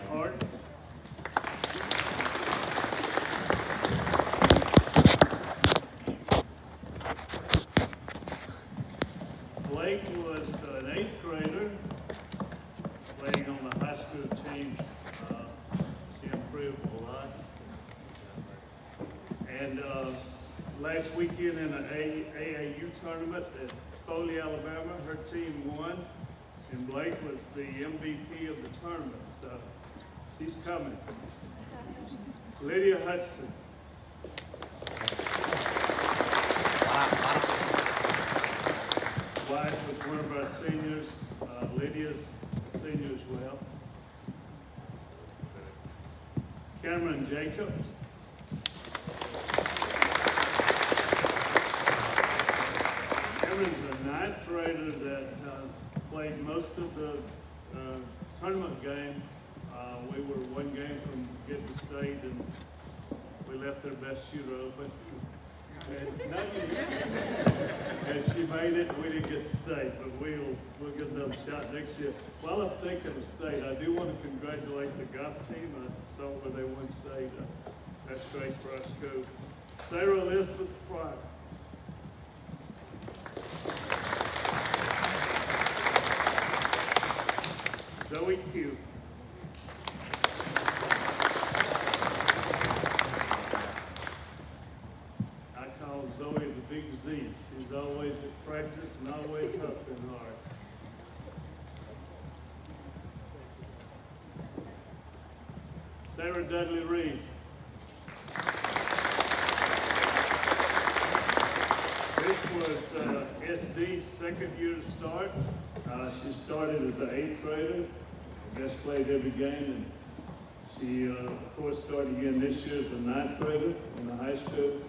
Hart. Blake was an 8th grader playing on the high school team. She improved a lot. And last weekend in an AAU tournament at Foley, Alabama, her team won, and Blake was the MVP of the tournament. So she's coming. Lydia Hudson. Wyatt was one of our seniors. Lydia's a senior as well. Cameron Jacobs. Cameron's a 9th grader that played most of the tournament game. We were one game from getting to state, and we left their best shooter open. And she made it. We didn't get state, but we'll get another shot next year. While I'm thinking of state, I do want to congratulate the golf team. I saw where they won state. That's great for our school. Sarah Elizabeth Pryor. Zoe Q. Zoe the Big Z. She's always at practice and always hustling hard. Sarah Dudley Reed. This was SD's 2nd year to start. She started as an 8th grader. I guess played every game, and she of course started again this year as a 9th grader in the high school.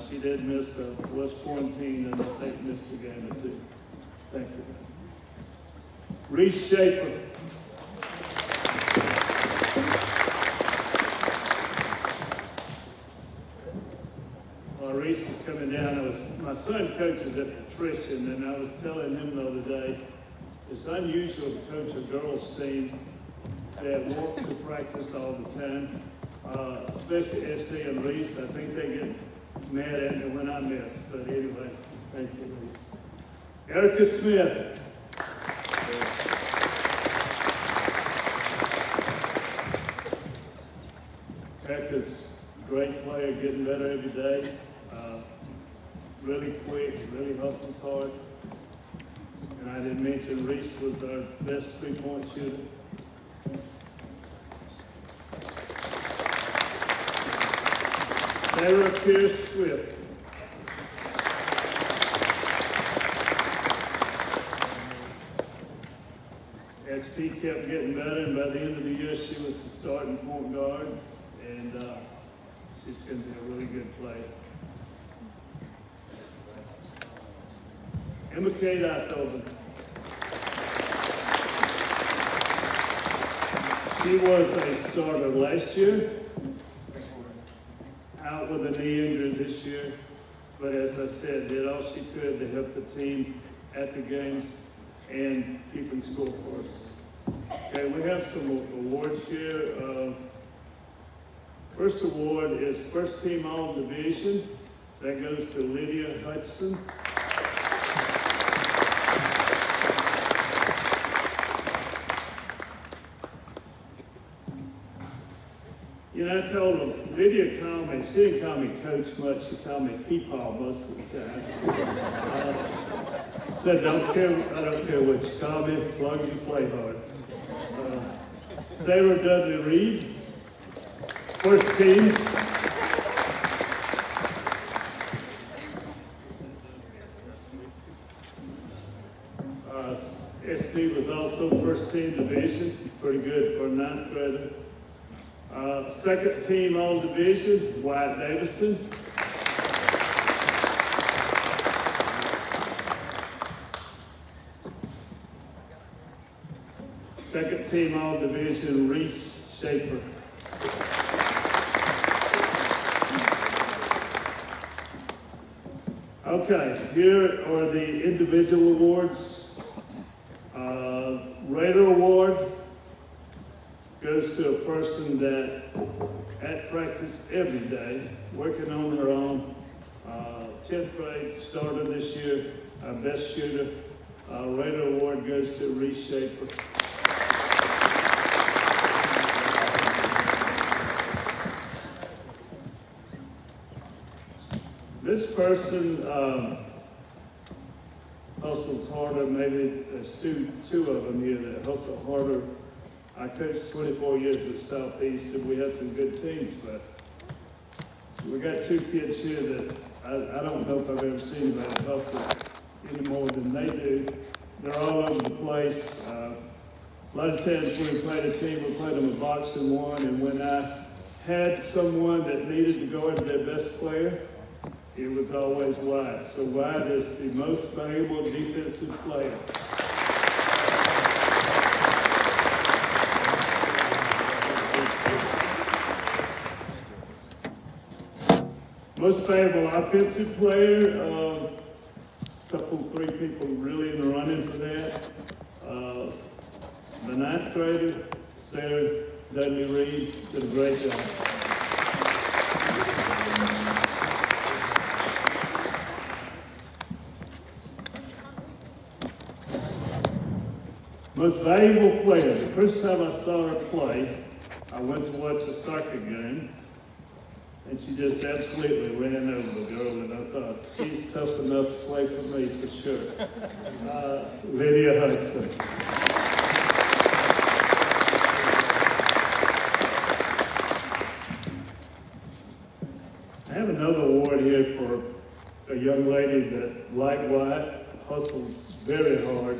She did miss, was quarantined, and I think missed a game or 2. Thank you. Reese Schaefer. While Reese was coming down, my son coaches at Patricia, and I was telling him the other day, it's unusual to coach a girls' team that wants to practice all the time, especially SD and Reese. I think they get mad at me when I miss, but anyway, thank you, Reese. Erica Smith. Erica's a great player, getting better every day. Really quick, really hustles hard. And I didn't mention Reese was our best 3-point shooter. Sarah Pierce Swift. SP kept getting better, and by the end of the year, she was the starting point guard, and she's going to be a really good player. Emma Kate Einthoven. She was a starter last year. Out with a knee injury this year, but as I said, did all she could to help the team at the games and keeping score for us. Okay, we have some awards here. First award is First Team All Division. That goes to Lydia Hudson. You know, I told him, Lydia called me, she didn't call me coach much, she called me Peepaw most of the time. Said, I don't care what you call me, as long as you play hard. Sarah Dudley Reed, first team. SD was also first team division, pretty good for a 9th grader. Second team all division, Wyatt Davison. Second team all division, Reese Schaefer. Okay, here are the individual awards. Raider Award goes to a person that at practice every day, working on her own. 10th grade starter this year, our best shooter. Radar Award goes to Reshaper. This person hustles harder. Maybe there's two of them here that hustle harder. I coached 24 years with Southeast, and we had some good teams, but we got two kids here that I don't know if I've ever seen anybody hustle any more than they do. They're all over the place. A lot of times when we played a team, we played them a box and one, and when I had someone that needed to go into their best player, it was always Wyatt. So Wyatt is the most valuable defensive player. Most valuable offensive player, three people really in the running for that. The 9th grader, Sarah Dudley Reed, did a great job. Most valuable player. The first time I saw her play, I went to watch a soccer game, and she just absolutely ran over the girl, and I thought, she's tough enough to play for me for sure. Lydia Hudson. I have another award here for a young lady that, like Wyatt, hustled very hard,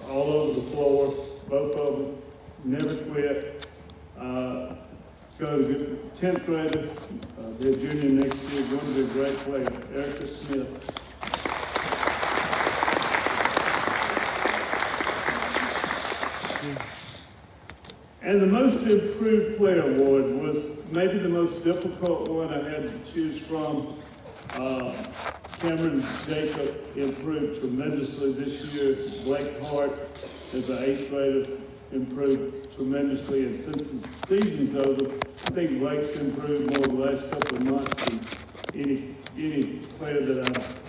all over the floor, both of them, never quit. Go to 10th grader, they're junior next year, going to be a great player, Erica Smith. And the most improved player award was maybe the most difficult one I had to choose from. Cameron Jacob improved tremendously this year. Blake Hart, as an 8th grader, improved tremendously. And since the season's over, I think Blake's improved more the last couple of months than any player that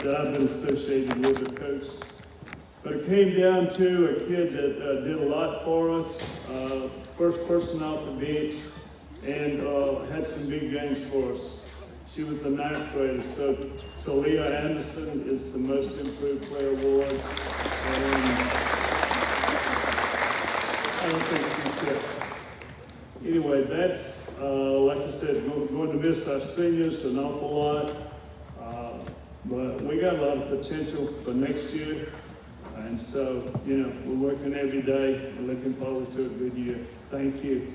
I've been associated with or coached. But it came down to a kid that did a lot for us, first person off the bench, and had some big games for us. She was a 9th grader, so Talia Anderson is the most improved player award. And I don't think she's it. Anyway, that's, like I said, going to miss our seniors an awful lot. But we got a lot of potential for next year. And so, we're working every day and looking forward to a good year. Thank you.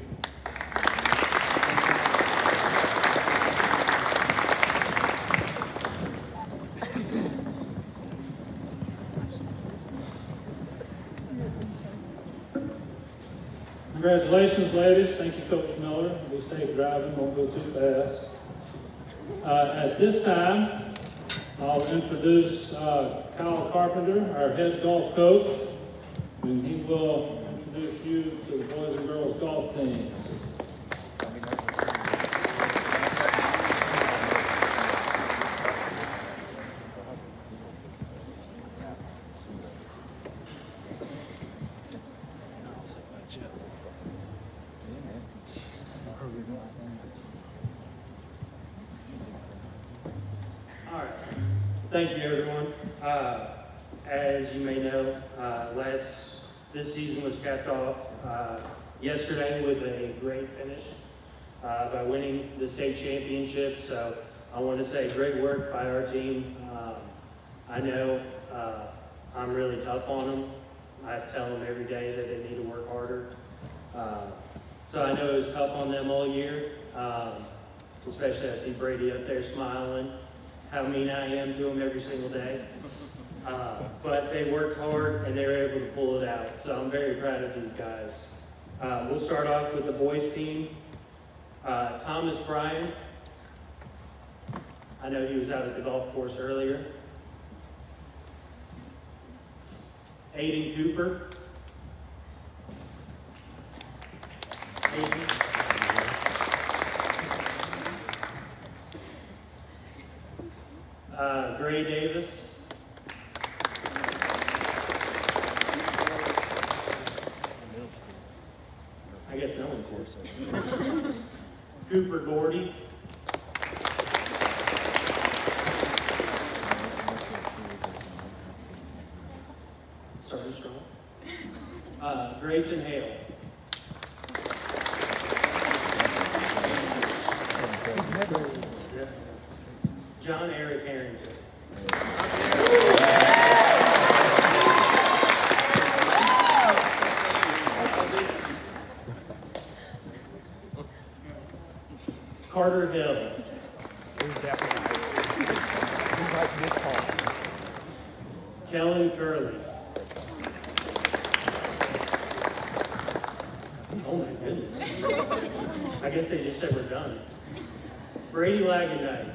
Congratulations, ladies. Thank you, Coach Miller. Be safe driving, won't go too fast. At this time, I'll introduce Kyle Carpenter, our head golf coach, and he will introduce you to the boys and girls golf teams. All right. Thank you, everyone. As you may know, this season was capped off yesterday with a great finish by winning the state championship. So I want to say great work by our team. I know I'm really tough on them. I tell them every day that they need to work harder. So I know it was tough on them all year, especially I see Brady up there smiling, how mean I am to them every single day. But they worked hard and they were able to pull it out. So I'm very proud of these guys. We'll start off with the boys team. Thomas Bryan. I know he was out at the golf course earlier. Aiden Cooper. Hayden. Gray Davis. I guess no one's here. Cooper Gordy. Starting strong. Grayson Hale. John Eric Harrington. Carter Hill. He's definitely he's like this tall. Kellen Curley. Oh my goodness. I guess they just said we're done. Brady Lagendijk.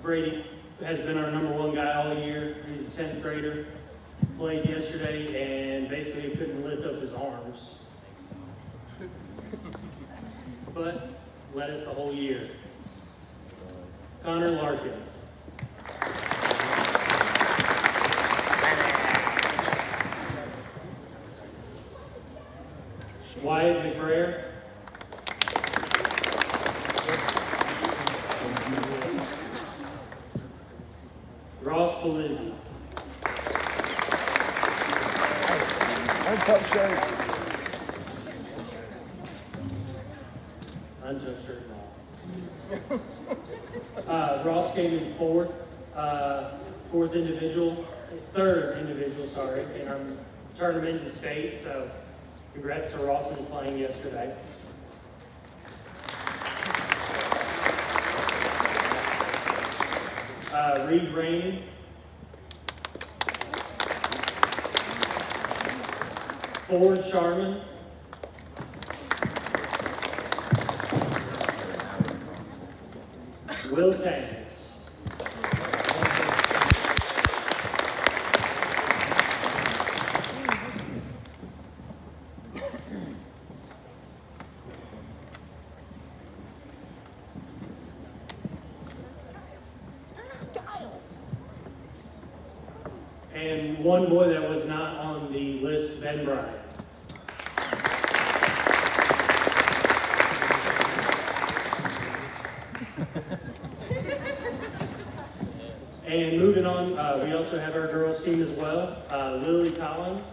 Brady has been our #1 guy all year. He's a 10th grader. Played yesterday and basically couldn't lift up his arms. But led us the whole year. Connor Larkin. Wyatt McBrayer. Ross Polizzi. Untucked shirt. Untucked shirt and all. Ross came in third individual, in our tournament in state. So congrats to Ross who was playing yesterday. Reed Rainey. Ford Sharman. Will Tangs. And one boy that was not on the list, Ben Bryant. And moving on, we also have our girls team as well. Lily Collins.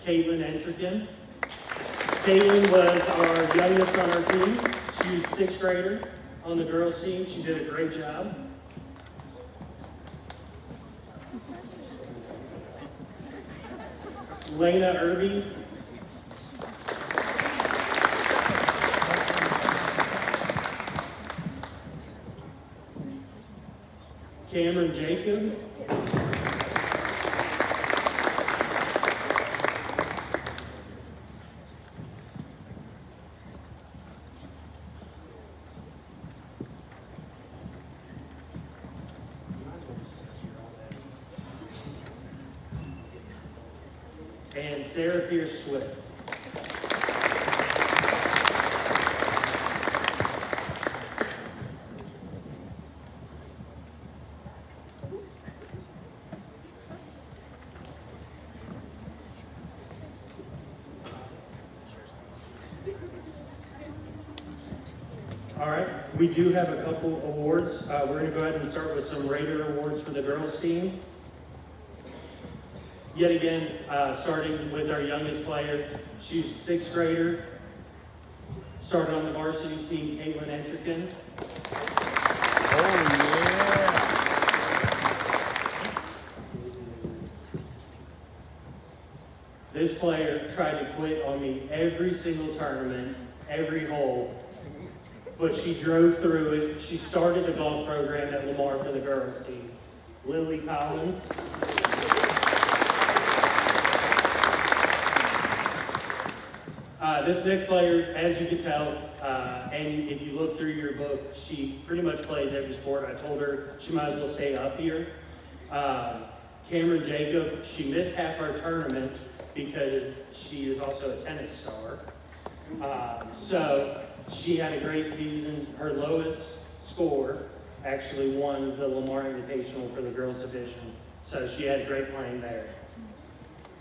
Caitlin Entrican. Caitlin was our youngest on our team. She was 6th grader on the girls team. She did a great job. Lena Irby. Cameron Jacob. And Sarah Pierce Swift. All right, we do have a couple awards. We're going to go ahead and start with some Raider awards for the girls team. Yet again, starting with our youngest player, she's 6th grader, started on the varsity team, Caitlin Entrican. Oh yeah. This player tried to quit on me every single tournament, every hole, but she drove through it. She started the golf program at Lamar for the girls team. Lily Collins. This next player, as you can tell, and if you look through your book, she pretty much plays every sport. I told her she might as well stay up here. Cameron Jacob, she missed half our tournaments because she is also a tennis star. So she had a great season. Her lowest score actually won the Lamar Invitational for the girls division. So she had great playing there.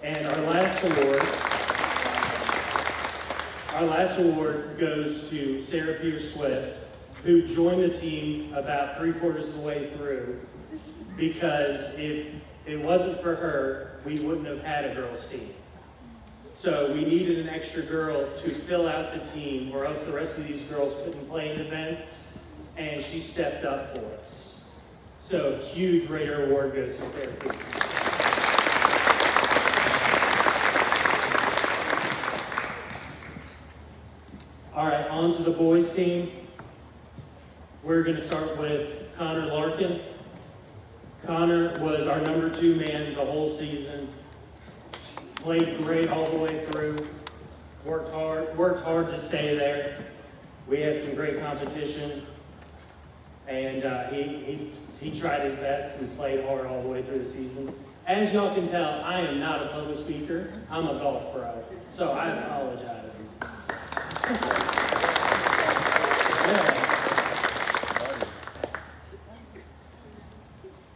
And our last award goes to Sarah Pierce Swift, who joined the team about 3/4 of the way through, because if it wasn't for her, we wouldn't have had a girls team. So we needed an extra girl to fill out the team, or else the rest of these girls couldn't play in events, and she stepped up for us. So huge Raider award goes to Sarah Pierce. All right, on to the boys team. We're going to start with Connor Larkin. Connor was our number 2 man the whole season. Played great all the way through. Worked hard to stay there. We had some great competition, and he tried his best and played hard all the way through the season. As y'all can tell, I am not a public speaker. I'm a golf pro, so I apologize.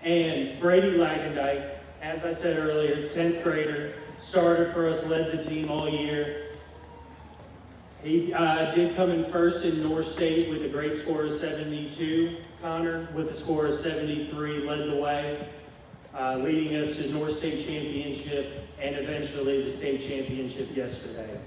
And Brady Lagendijk, as I said earlier, 10th grader, started for us, led the team all year. He did come in first in North State with a great score of 72. Connor, with a score of 73, led the way, leading us to North State Championship and eventually the state championship yesterday.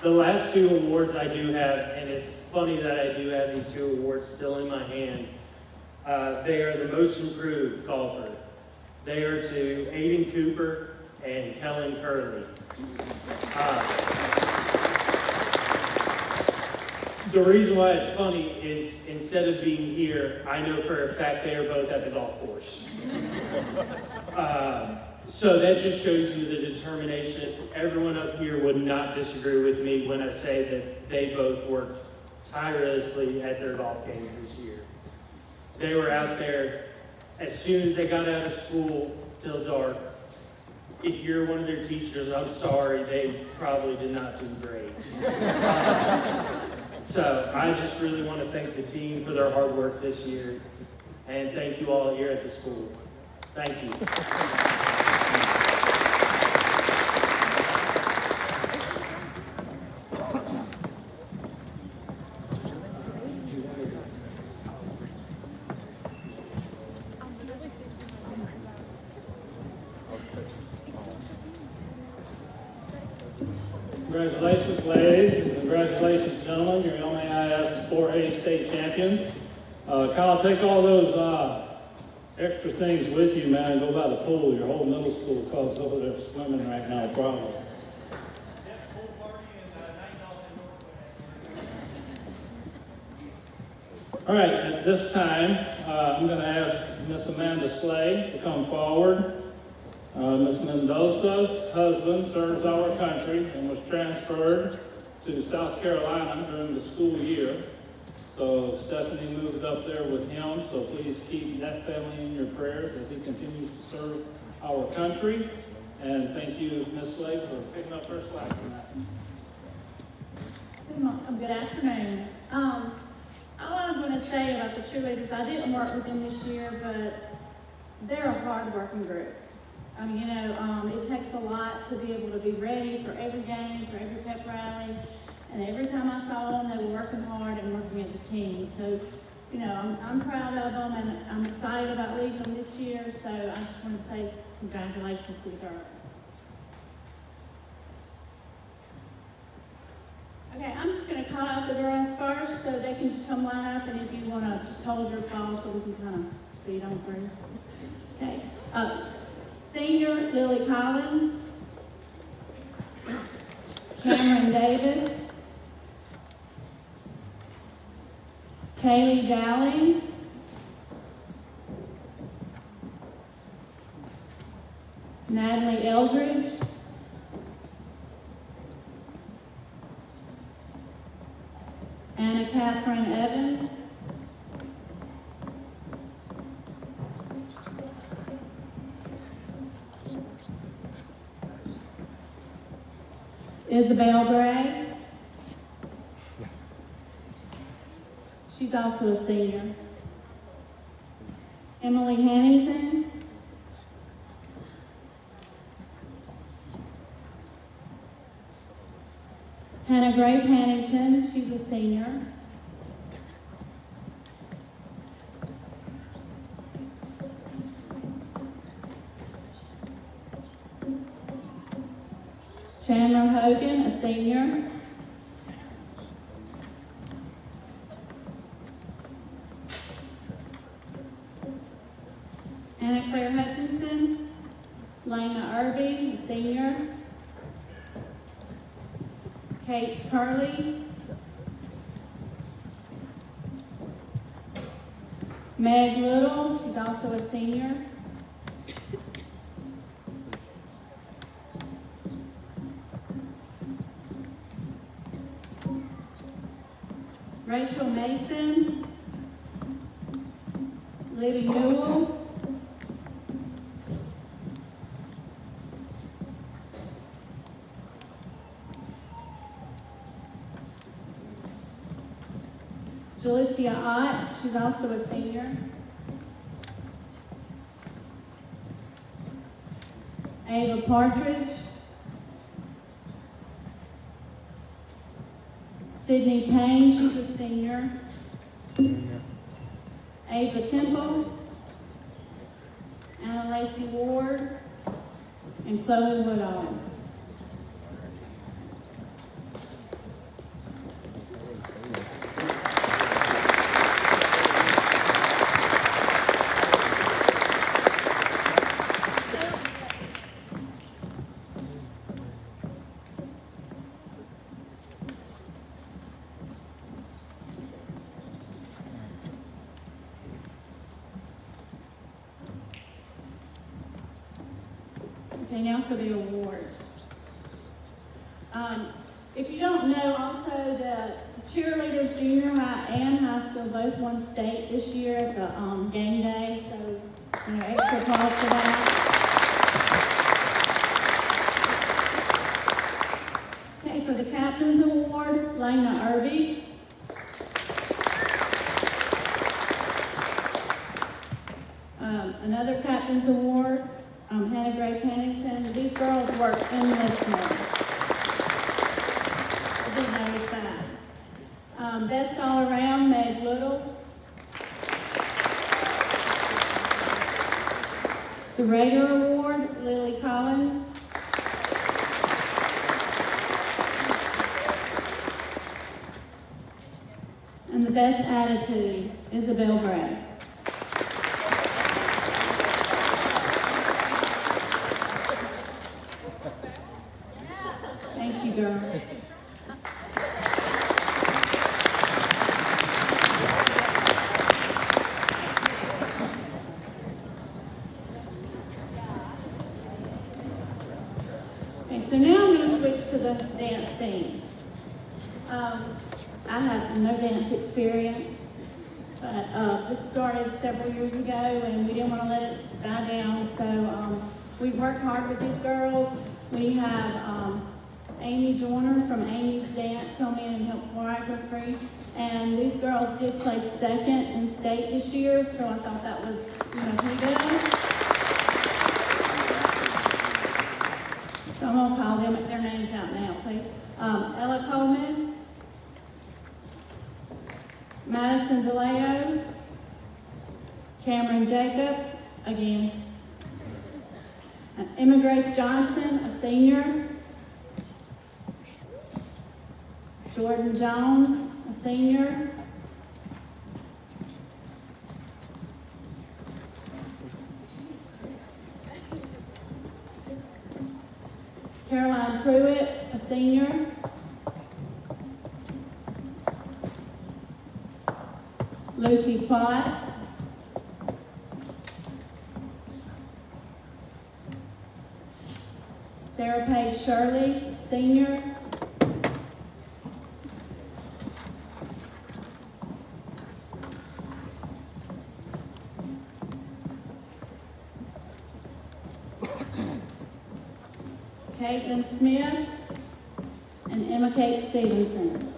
The last 2 awards I do have, and it's funny that I do have these 2 awards still in my hand. They are the most improved golfer. They are to Aiden Cooper and Kellen Curley. The reason why it's funny is instead of being here, I know for a fact they are both at the golf course. So that just shows you the determination. Everyone up here would not disagree with me when I say that they both worked tirelessly at their golf games this year. They were out there as soon as they got out of school till dark. If you're one of their teachers, I'm sorry, they probably did not do great. So I just really want to thank the team for their hard work this year, and thank you all here at the school. Thank you. Congratulations, ladies. Congratulations, gentlemen. You're MAIS 4A state champions. Kyle, take all those extra things with you, man, and go by the pool. Your whole middle school club's over there swimming right now, probably. All right, at this time, I'm going to ask Miss Amanda Slay to come forward. Ms. Mendoza's husband serves our country and was transferred to South Carolina during the school year. So Stephanie moved up there with him, so please keep that family in your prayers as he continues to serve our country. And thank you, Ms. Slade, for picking up her slack tonight. Good afternoon. All I'm going to say about the cheerleaders, I didn't work with them this year, but they're a hard-working group. I mean, it takes a lot to be able to be ready for every game, for every pep rally, and every time I saw them, they were working hard and working as a team. So, I'm proud of them, and I'm excited about leading them this year, so I just want to say congratulations to the girls. Okay, I'm just going to call out the girls first, so they can just come line up, and if you want to just hold your call so we can kind of speed on through. Okay. Senior, Lily Collins, Cameron Davis, Kaylee Dowling, Natalie Eldridge, Anna Catherine Evans, Isabel Gray. She's also a senior. Emily Hannington. Hannah Grace Hannington, she's a senior. Chandler Hogan, a senior. Anna Claire Hutchinson, Lena Irby, a senior. Kate Curley, Meg Little, she's also a senior. Rachel Mason, Libby Newell, Jalicia Ott, she's also a senior. Ava Partridge. Sydney Payne, she's a senior. Ava Temple. Anna Lacey Ward. And Chloe Woodall. Okay, now for the awards. If you don't know, also the cheerleaders, junior high and high school, both won state this year at the game day, so extra applause for that. Okay, for the captain's award, Lena Irby. Another captain's award, Hannah Grace Hannington. These girls work endlessly. I didn't notice that. Best all around, Meg Little. The Raider Award, Lily Collins. And the best attitude, Isabel Gray. Thank you, girl. Okay, so now I'm going to switch to the dance scene. I have no dance experience, but this started several years ago, and we didn't want to let it die down, so we've worked hard with these girls. We have Amy Joyner from Amy's Dance come in and help choreography, and these girls did place second in state this year, so I thought that was pretty good. So I'm going to call them their names out now, please. Ella Coleman, Madison DeLeo, Cameron Jacob, again. Emma Grace Johnson, a senior. Jordan Jones, a senior. Caroline Pruitt, a senior. Lucy Pott. Sarah Paige Shirley, senior. Caitlin Smith and Emma Kate Stevenson.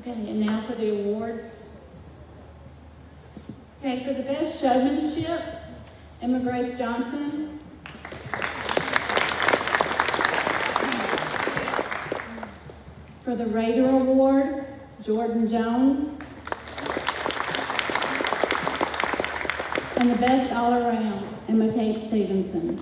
Okay, and now for the awards. Okay, for the best showmanship, Emma Grace Johnson. For the Raider Award, Jordan Jones. And the best all around, Emma Kate Stevenson.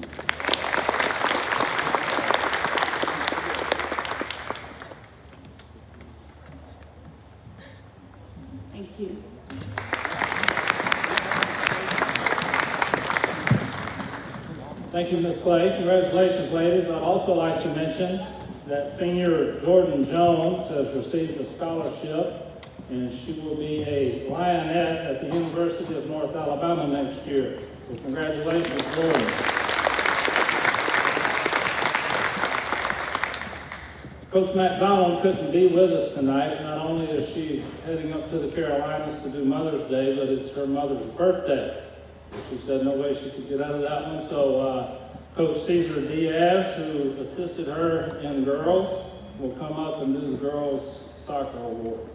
Thank you. Thank you, Ms. Slade. Congratulations, ladies. I'd also like to mention that senior Jordan Jones has received a scholarship, and she will be a Lionette at the University of North Alabama next year. So congratulations, Jordan. Coach McDonald couldn't be with us tonight. Not only is she heading up to the Carolinas to do Mother's Day, but it's her mother's birthday. She said no way she could get out of that one. So Coach Cesar Diaz, who assisted her in girls, will come up and do the girls' soccer awards.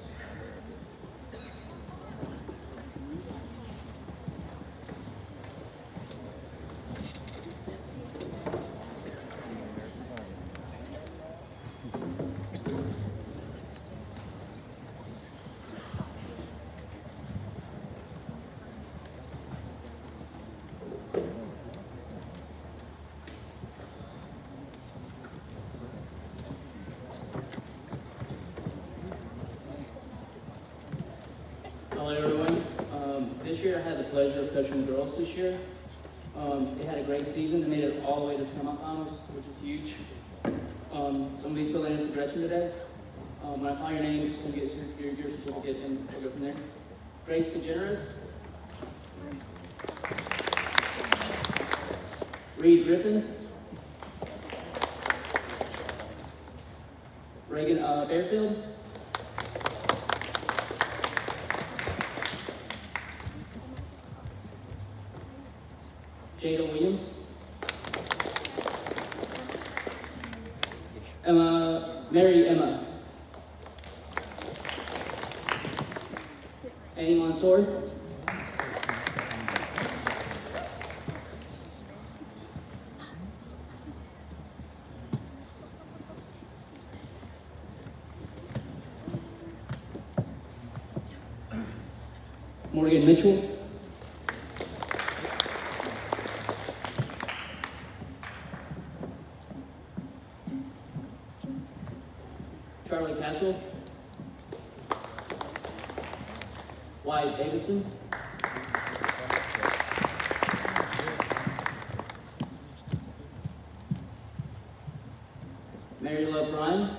Hello everyone. This year I had the pleasure of coaching the girls this year. They had a great season. They made it all the way to semifinals, which is huge. So I'm going to be filling in for Gretchen today. When I call your names, you'll get your certificate and we'll go from there. Grace DeGeneres. Reed Griffin. Reagan Fairfield. Jada Williams. Mary Emma. Annie Mansour. Morgan Mitchell. Charlie Castle. Wyatt Davison. Mary Love Ryan.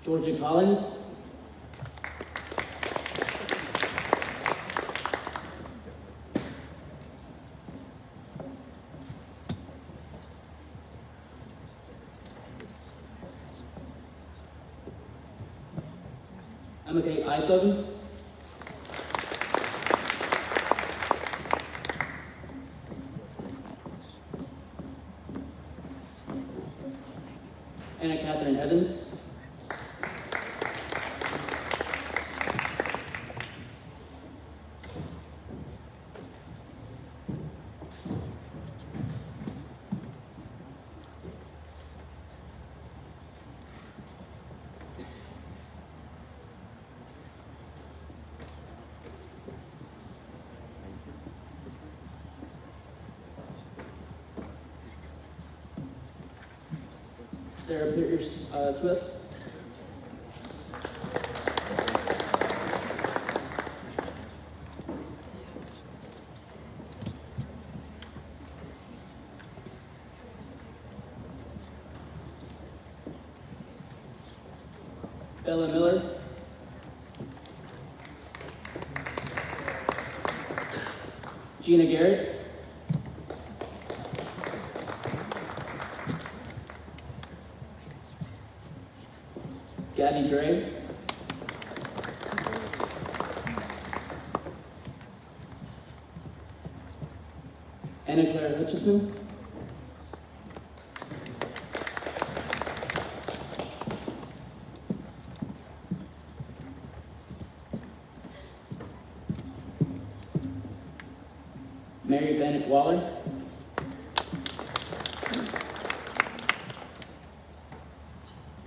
Georgia Collins. Emma-Kate Eithaugen. Anna Catherine Evans. Sarah Pierce Swift. Bella Miller. Gina Garrett. Gabby Gray. Anna Claire Hutchison. Mary Bennett Waller.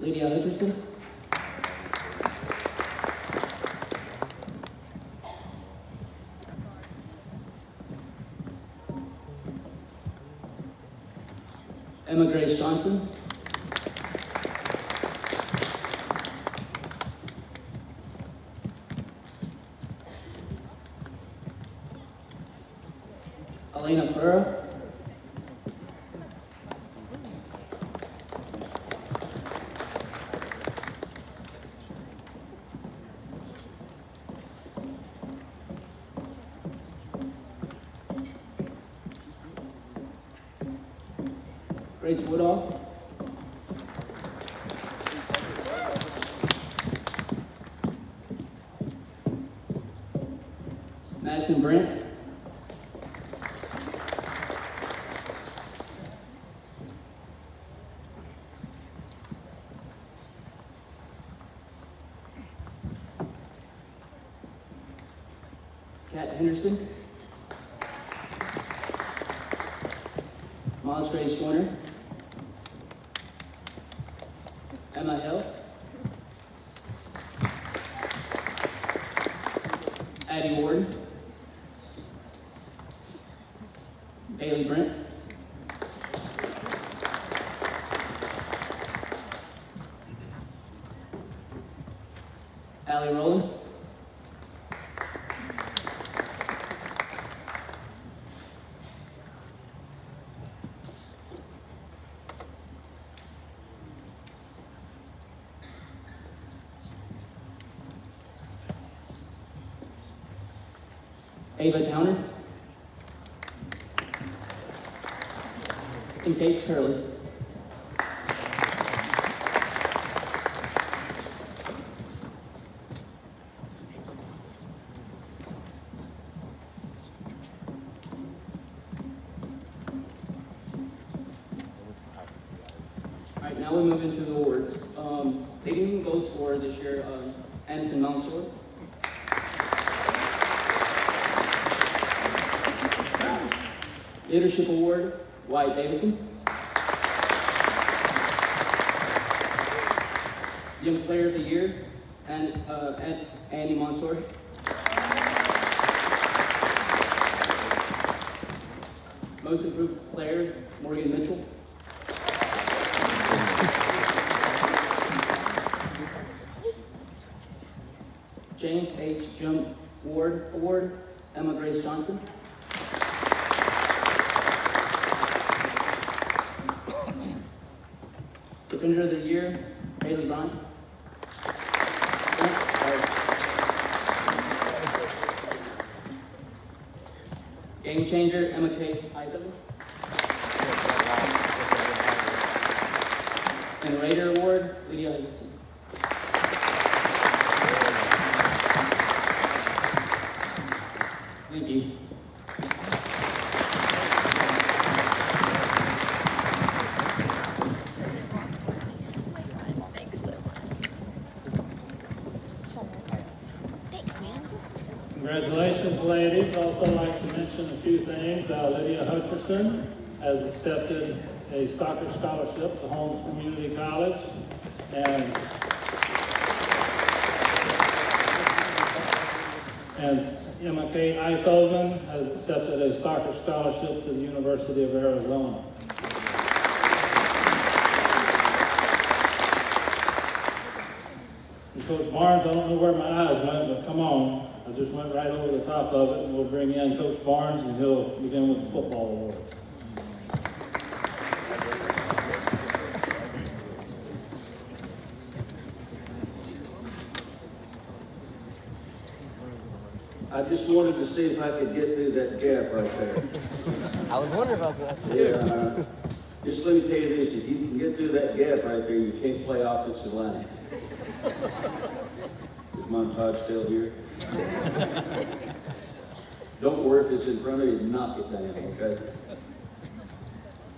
Lydia Hutcherson. Emma Grace Johnson. Elena Ferrer. Grace Woodall. Madison Brent. Kat Henderson. Miles Grace Joyner. Emma Hill. Addie Ward. Bailey Brent. Allie Rowland. Ava Towner. And Kate Curley. All right, now we move into the awards. Leading goal scorer this year, Anson Mountshore. Leadership Award, Wyatt Davidson. Young Player of the Year, Andy Monsoor. Most Improved Player, Morgan Mitchell. James H. Jump Ward Award, Emma Grace Johnson. Defender of the Year, Haley Bryant. Game Changer, Emma K. Heither. And Raider Award, Lydia Hutchinson. Thank you. Congratulations, ladies. Also like to mention a few things. Lydia Hutcherson has accepted a soccer scholarship to Holmes Community College, and Emma K. Eithoven has accepted a soccer scholarship to the University of Arizona. And Coach Barnes, I don't know where my eyes went, but come on. I just went right over the top of it, and we'll bring in Coach Barnes, and he'll begin with the football award. I just wanted to see if I could get through that gap right there. I was wondering if I was going to ask you. Yeah, just let me tell you this, if you can get through that gap right there, you can't play offensive line. Is Montage still here? Don't worry if it's in front of you, knock it down, okay?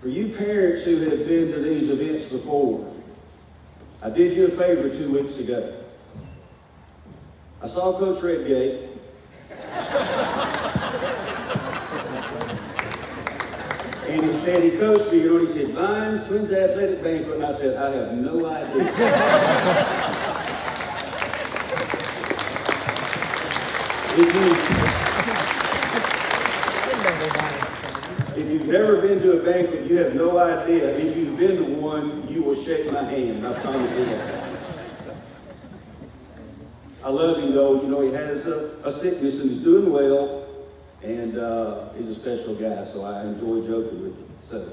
For you parents who have been to these events before, I did you a favor 2 weeks ago. I saw Coach Redgate. And he said, he coached me, he said, Vines, when's the athletic banquet? And I said, I have no idea. If you've never been to a banquet, you have no idea. If you've been to one, you will shake my hand. I promise you that. I love him though. You know, he has a sickness and he's doing well. And he's a special guy, so I enjoy joking with him. So,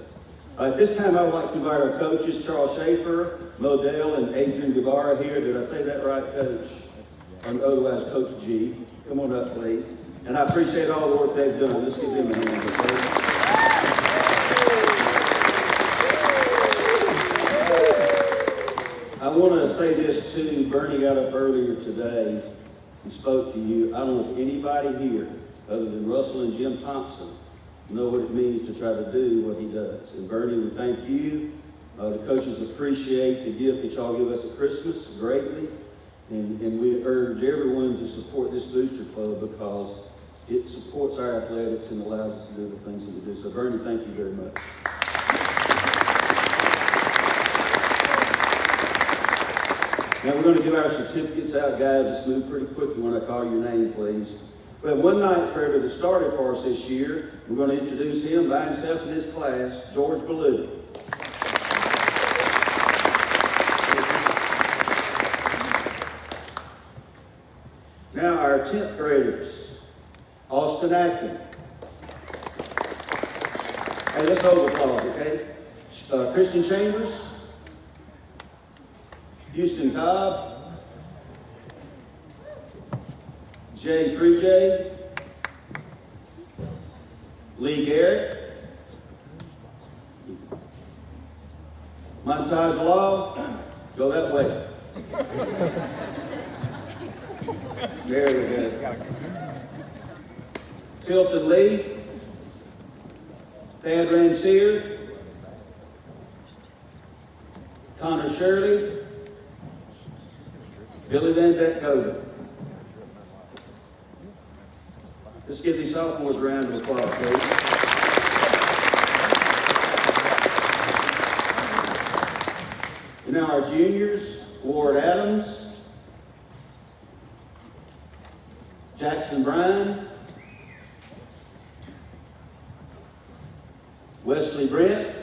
at this time, I would like to invite our coaches, Charles Schaefer, Modell, and Adrian Guevara here. Did I say that right, Coach? Or otherwise, Coach G. Come on up, please. And I appreciate all the work they've done. Let's give them a hand, okay? I want to say this too. Bernie got up earlier today and spoke to you. I don't know if anybody here, other than Russell and Jim Thompson, know what it means to try to do what he does. And Bernie, we thank you. The coaches appreciate the gift that y'all give us at Christmas greatly. And we urge everyone to support this booster club because it supports our athletics and allows us to do the things that we do. So Bernie, thank you very much. Now we're going to give our certificates out, guys. Let's move pretty quickly when I call your name, please. We have one ninth grader that started for us this year. We're going to introduce him by himself in his class, George Ballou. Now our 10th graders, Austin Atkins. Hey, let's hold applause, okay? Christian Chambers, Houston Cobb, Jay Freejay, Lee Garrett, Montage Law, go that way. There we go. Tilton Lee, Thad Ransier, Connor Shirley, Billy Van Dyke Kauser. Let's give these sophomores a round of applause, please. And now our juniors, Ward Adams, Jackson Bryan, Wesley Brent,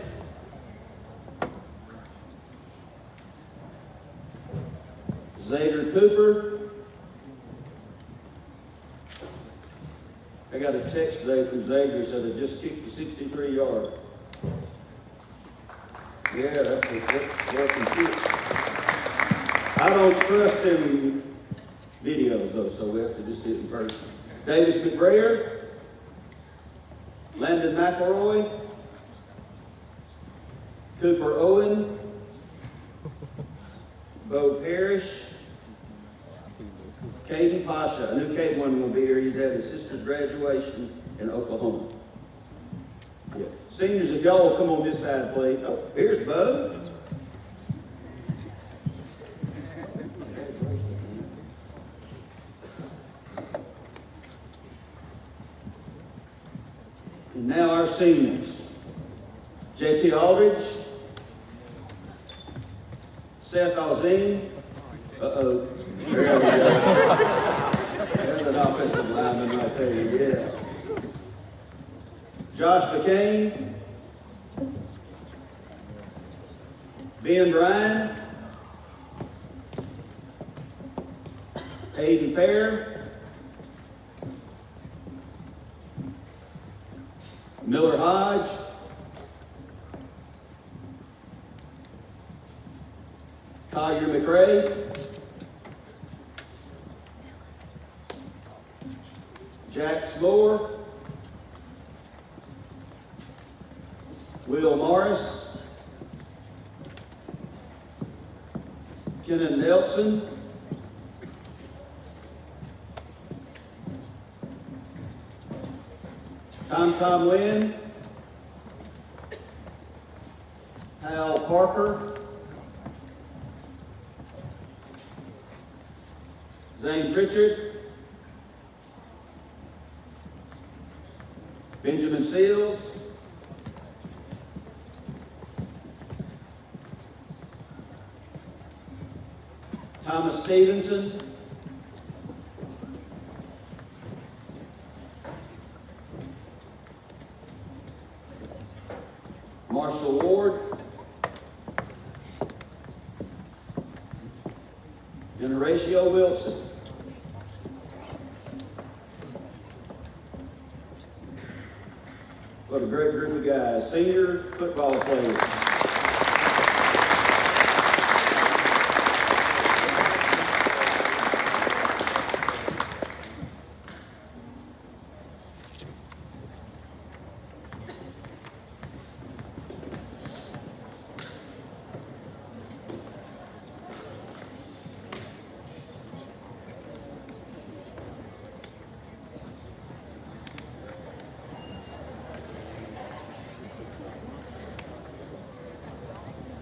Xavier Cooper. I got a text today from Xavier said they just kicked the 63-yard. Yeah, that's a welcome kick. I don't trust them videos though, so we have to just see it in person. Davis McBrayer, Landon McElroy, Cooper Owen, Bo Parrish, Caden Pasha. I knew Caden wasn't going to be here. He's had his sister's graduation in Oklahoma. Yeah. Seniors, if y'all will come on this side, please. Oh, here's Bo. And now our seniors. J.T. Aldridge, Seth Alzine. Uh-oh. There we go. There's an offensive lineman right there, yeah. Josh McCain, Ben Bryan, Hayden Fair, Miller Hodge, Collier McRae, Jack Moore, Will Morris, Kenan Nelson, Tom Lynn, Hal Parker, Zane Pritchard, Benjamin Seals, Thomas Stevenson, Marshall Ward, and Horatio Wilson. What a great group of guys, senior football players.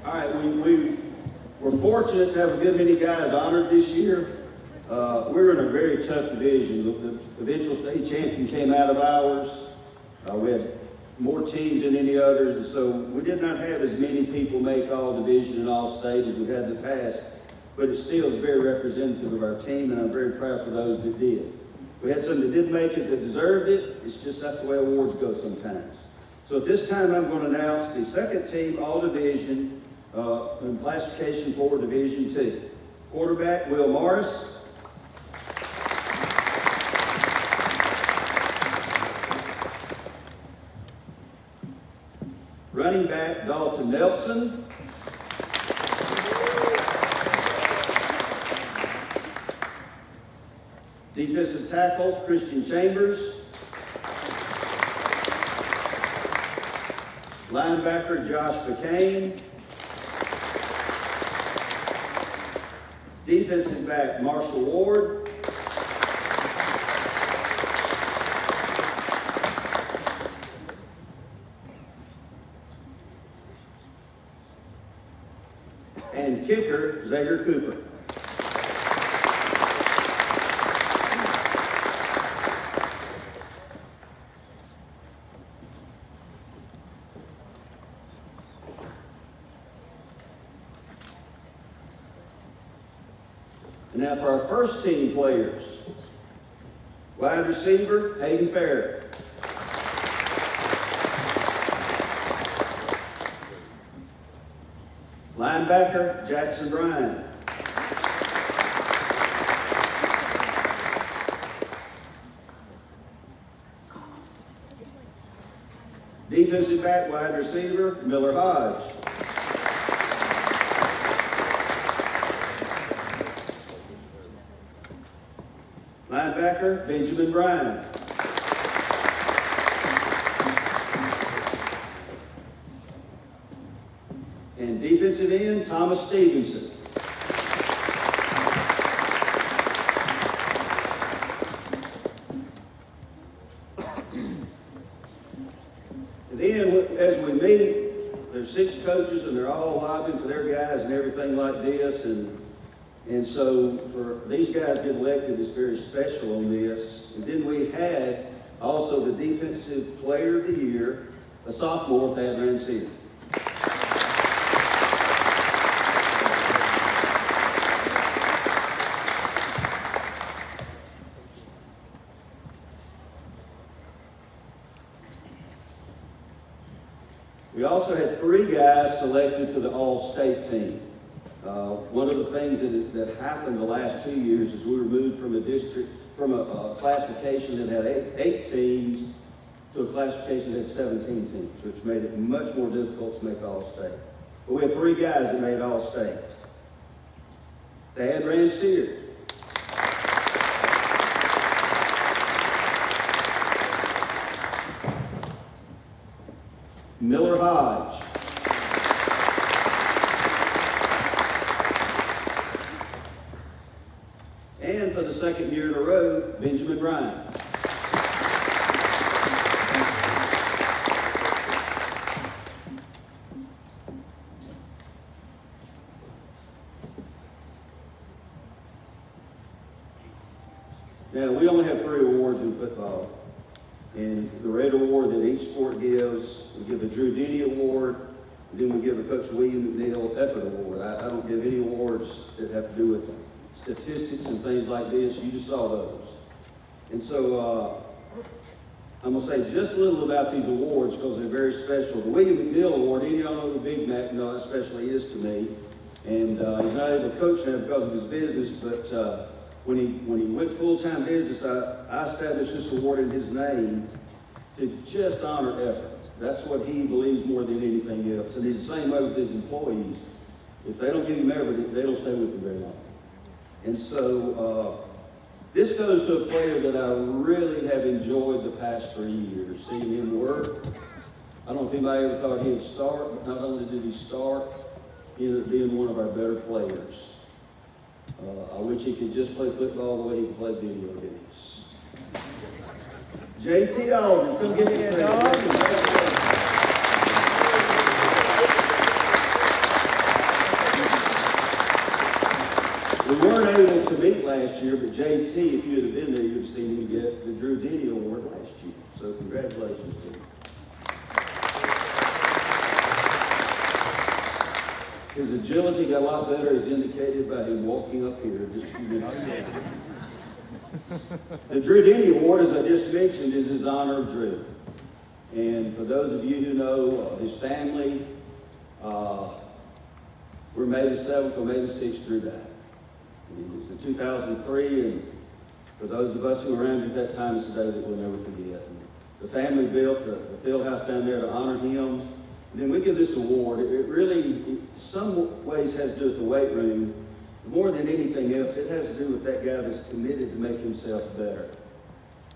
All right, we were fortunate to have a good many guys honored this year. We're in a very tough division. The eventual state champion came out of ours. We had more teams than any others, and so we did not have as many people make all division and all state as we've had in the past, but it still is very representative of our team, and I'm very proud for those that did. We had some that didn't make it that deserved it. It's just that's the way awards go sometimes. So at this time, I'm going to announce the second team all division in classification for Division II. Quarterback, Will Morris. Running back, Dalton Nelson. Defensive tackle, Christian Chambers. Linebacker, Josh McCain. Defensive back, Marshall Ward. And kicker, Zager Cooper. And now for our first team players. Wide receiver, Hayden Fair. Linebacker, Jackson Bryan. Defensive back, wide receiver, Miller Hodge. Linebacker, Benjamin Bryan. And defensive end, Thomas Stevenson. And then, as we meet, there's 6 coaches, and they're all lobbying for their guys and everything like this. And so for these guys get elected is very special on this. And then we had also the Defensive Player of the Year, a sophomore, Thad Rancini. We also had 3 guys selected to the All-State team. One of the things that happened the last 2 years is we were moved from a classification that had eight teams to a classification that had 17 teams, which made it much more difficult to make All-State. But we had 3 guys that made All-State. Thad Ransier, Miller Hodge, and for the second year in a row, Benjamin Ryan. Now, we only have 3 awards in football. And the Red Award that each sport gives, we give a Drew Denny Award, and then we give a Coach William Mcneal Effort Award. I don't give any awards that have to do with statistics and things like this. You just saw those. And so I'm going to say just a little about these awards because they're very special. The William Mcneal Award, any of y'all know who Big Mac especially is to me. And he's not able to coach now because of his business, but when he went full-time business, I established this award in his name to just honor effort. That's what he believes more than anything else. And he's the same way with his employees. If they don't give him everything, they don't stay with him very long. And so this goes to a player that I really have enjoyed the past 3 years, seeing him work. I don't know if anybody ever thought he'd start, but not only did he start, he ended up being one of our better players. I wish he could just play football the way he can play video games. JT Aldridge, come get me a dog. We weren't able to meet last year, but JT, if you had been there, you'd have seen him get the Drew Denny Award last year. So congratulations to him. His agility got a lot better, as indicated by him walking up here just a few minutes ago. The Drew Denny Award, as I just mentioned, is his honor of Drew. And for those of you who know his family, we're May the 7th or May the 6th, Drew died. He was in 2003, and for those of us who were around at that time, it's a day that we'll never forget. And the family built the field house down there to honor him. And then we give this award. It really, in some ways, has to do with the weight room. More than anything else, it has to do with that guy that's committed to make himself better.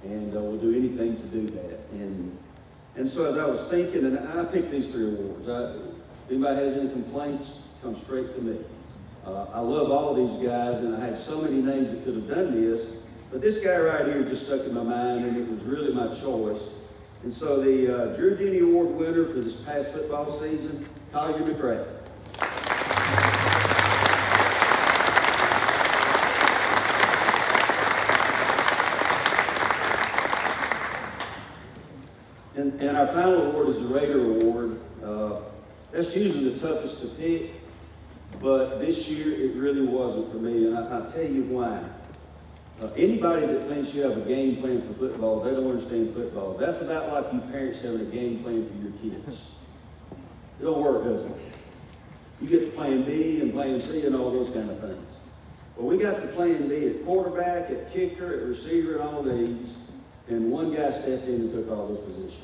And will do anything to do that. And so as I was thinking, and I picked these 3 awards. If anybody has any complaints, come straight to me. I love all of these guys, and I had so many names that could have done this. But this guy right here just stuck in my mind, and it was really my choice. And so the Drew Denny Award winner for this past football season, Kauser McCray. And our final award is the Raider Award. That's usually the toughest to pick, but this year it really wasn't for me, and I'll tell you why. Anybody that thinks you have a game plan for football, they don't understand football. That's about like you parents having a game plan for your kids. It don't work, does it? You get to plan B and plan C and all those kind of things. Well, we got to plan B at quarterback, at kicker, at receiver, and all these, and one guy stepped in and took all those positions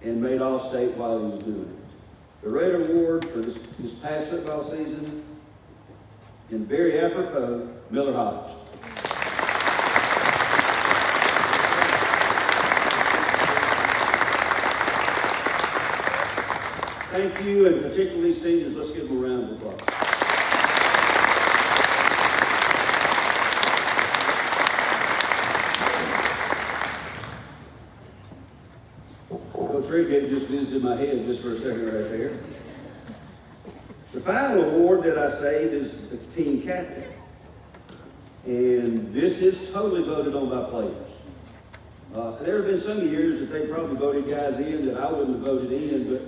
and made All-State while he was doing it. The Raider Award for this past football season, and very apropos, Miller Hodge. Thank you, and particularly seniors, let's give them a round of applause. Coach Rick just visited my head just for a second right there. The final award that I saved is the team captain. And this is totally voted on by players. There have been some years that they probably voted guys in that I wouldn't have voted in, but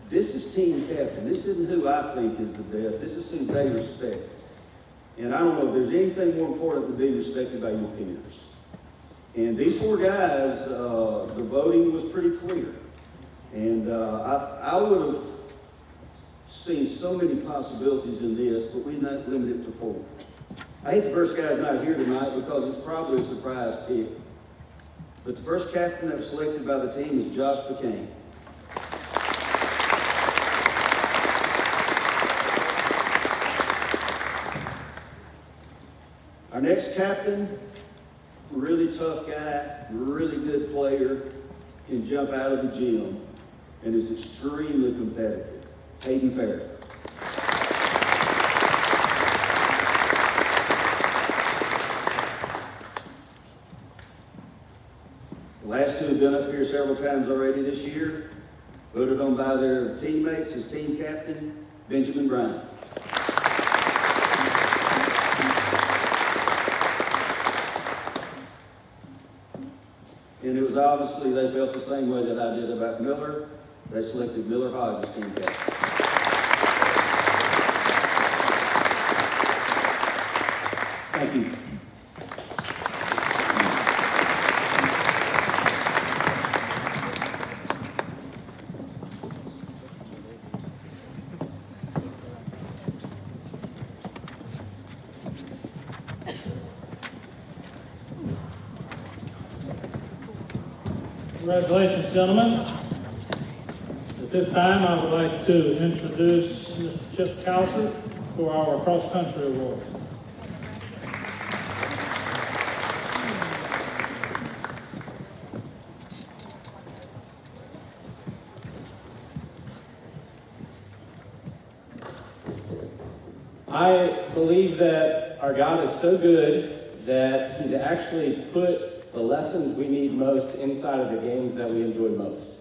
this is team captain. This isn't who I think is the best. This is who they respect. And I don't know if there's anything more important than being respected by your peers. And these 4 guys, the voting was pretty clear. And I would have seen so many possibilities in this, but we're not limited to 4. I hate the first guy's not here tonight because it's probably a surprise pick. But the first captain that was selected by the team is Josh McCain. Our next captain, really tough guy, really good player, can jump out of the gym, and is extremely competitive. Hayden Farrell. The last 2 have been up here several times already this year, voted on by their teammates as team captain, Benjamin Bryant. And it was obviously they felt the same way that I did about Miller. They selected Miller Hodge as team captain. Thank you. Congratulations, gentlemen. At this time, I would like to introduce Mr. Chip Kauser for our cross-country award. I believe that our God is so good that He's actually put the lessons we need most inside of the games that we enjoy most.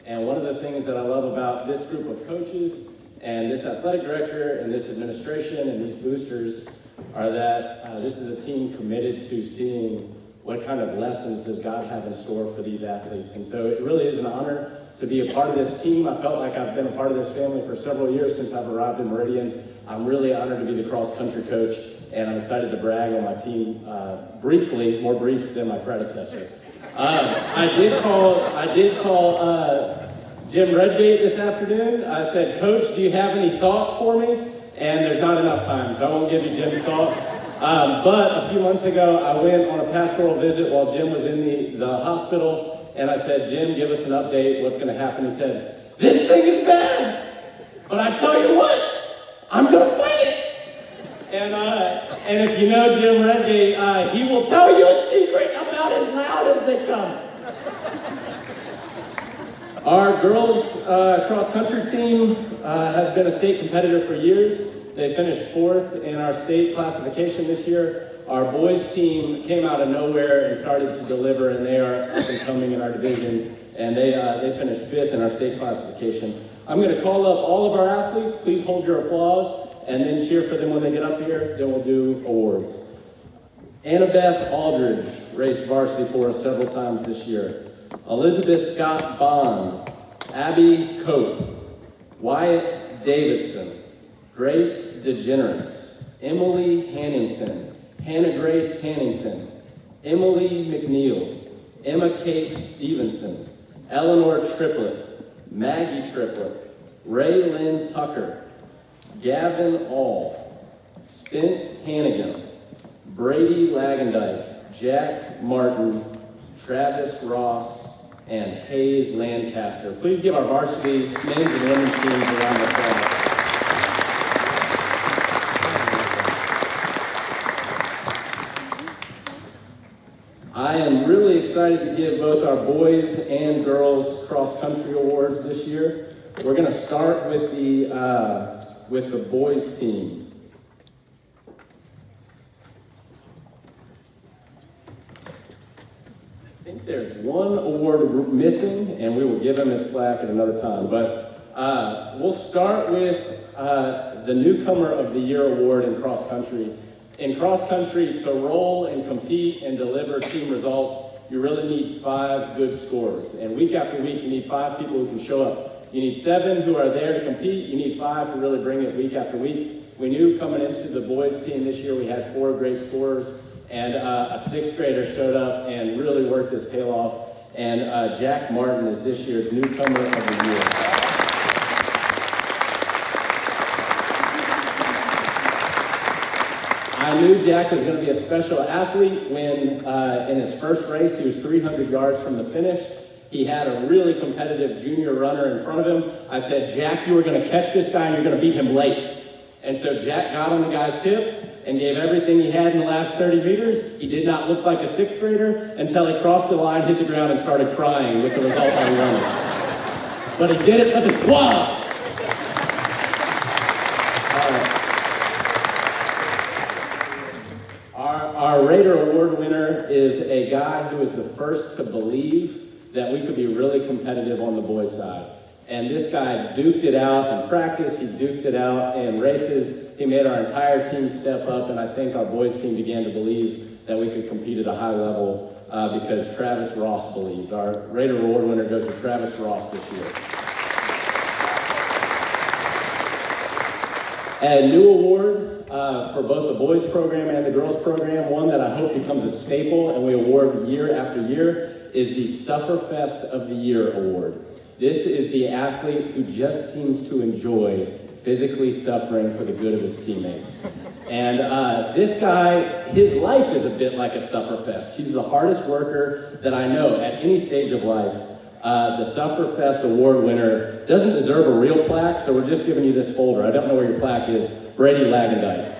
And one of the things that I love about this group of coaches and this athletic director and this administration and these boosters are that this is a team committed to seeing what kind of lessons does God have in store for these athletes. And so it really is an honor to be a part of this team. I felt like I've been a part of this family for several years since I've arrived in Meridian. I'm really honored to be the cross-country coach, and I'm excited to brag on my team briefly, more brief than my predecessor. I did call Jim Redgate this afternoon. I said, Coach, do you have any thoughts for me? And there's not enough time, so I won't give you Jim's thoughts. But a few months ago, I went on a pastoral visit while Jim was in the hospital, and I said, Jim, give us an update. What's going to happen? He said, this thing is bad, but I tell you what, I'm going to fight it. And if you know Jim Redgate, he will tell you a secret about as loud as they come. Our girls cross-country team has been a state competitor for years. They finished 4th in our state classification this year. Our boys team came out of nowhere and started to deliver, and they are up and coming in our division, and they finished 5th in our state classification. I'm going to call up all of our athletes. Please hold your applause, and then cheer for them when they get up here. Then we'll do awards. Annabeth Aldridge raced varsity for us several times this year. Elizabeth Scott Bond, Abby Cope, Wyatt Davidson, Grace DeGeneres, Emily Hannington, Hannah Grace Hannington, Emily Mcneal, Emma Kate Stevenson, Eleanor Triplett, Maggie Triplett, Ray Lynn Tucker, Gavin All, Spence Hannigan, Brady Lagendijk, Jack Martin, Travis Ross, and Hayes Lancaster. Please give our varsity men's and women's teams a round of applause. I am really excited to give both our boys and girls cross-country awards this year. We're going to start with the boys team. I think there's one award missing, and we will give him his plaque at another time. But we'll start with the Newcomer of the Year award in cross-country. In cross-country, to roll and compete and deliver team results, you really need 5 good scorers. And week after week, you need 5 people who can show up. You need 7 who are there to compete. You need 5 who really bring it week after week. We knew coming into the boys team this year, we had 4 great scorers, and a 6th grader showed up and really worked his tail off. And Jack Martin is this year's Newcomer of the Year. I knew Jack was going to be a special athlete when in his first race, he was 300 yards from the finish. He had a really competitive junior runner in front of him. I said, Jack, you are going to catch this guy and you're going to beat him late. And so Jack got on the guy's hip and gave everything he had in the last 30 meters. He did not look like a sixth grader until he crossed the line, hit the ground, and started crying with the result that he wanted. But he did it for the squad. Our Raider Award winner is a guy who was the first to believe that we could be really competitive on the boys' side. And this guy duked it out in practice, he duked it out in races, he made our entire team step up, and I think our boys' team began to believe that we could compete at a high level because Travis Ross believed. Our Raider Award winner goes to Travis Ross this year. A new award for both the boys program and the girls program, one that I hope becomes a staple and we award year after year, is the Self-Profess of the Year award. This is the athlete who just seems to enjoy physically suffering for the good of his teammates. And this guy, his life is a bit like a Self-Profess. He's the hardest worker that I know at any stage of life. The Self-Profess award winner doesn't deserve a real plaque, so we're just giving you this folder. I don't know where your plaque is. Brady Lagendijk.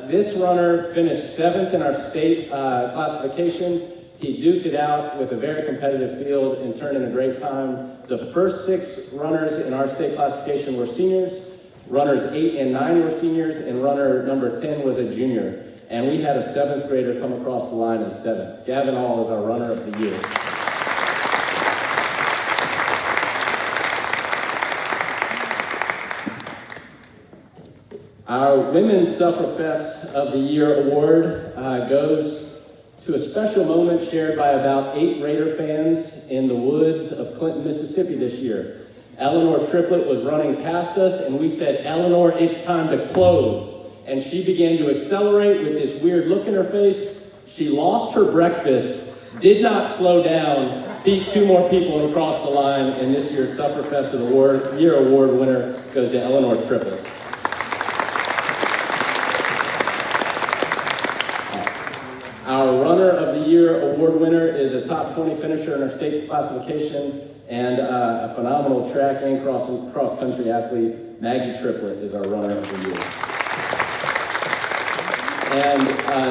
This runner finished 7th in our state classification. He duked it out with a very competitive field and turned in a great time. The first 6 runners in our state classification were seniors. Runners 8 and 9 were seniors, and runner number 10 was a junior. And we had a 7th grader come across the line in 7th. Gavin Hall is our runner of the year. Our Women's Self-Profess of the Year award goes to a special moment shared by about 8 Raider fans in the woods of Clinton, Mississippi this year. Eleanor Triplett was running past us, and we said, Eleanor, it's time to close. And she began to accelerate with this weird look in her face. She lost her breakfast, did not slow down, beat 2 more people and crossed the line, and this year's Self-Profess of the Year award winner goes to Eleanor Triplett. Our Runner of the Year award winner is a top 20 finisher in our state classification and a phenomenal track and cross-country athlete. Maggie Triplett is our Runner of the Year. And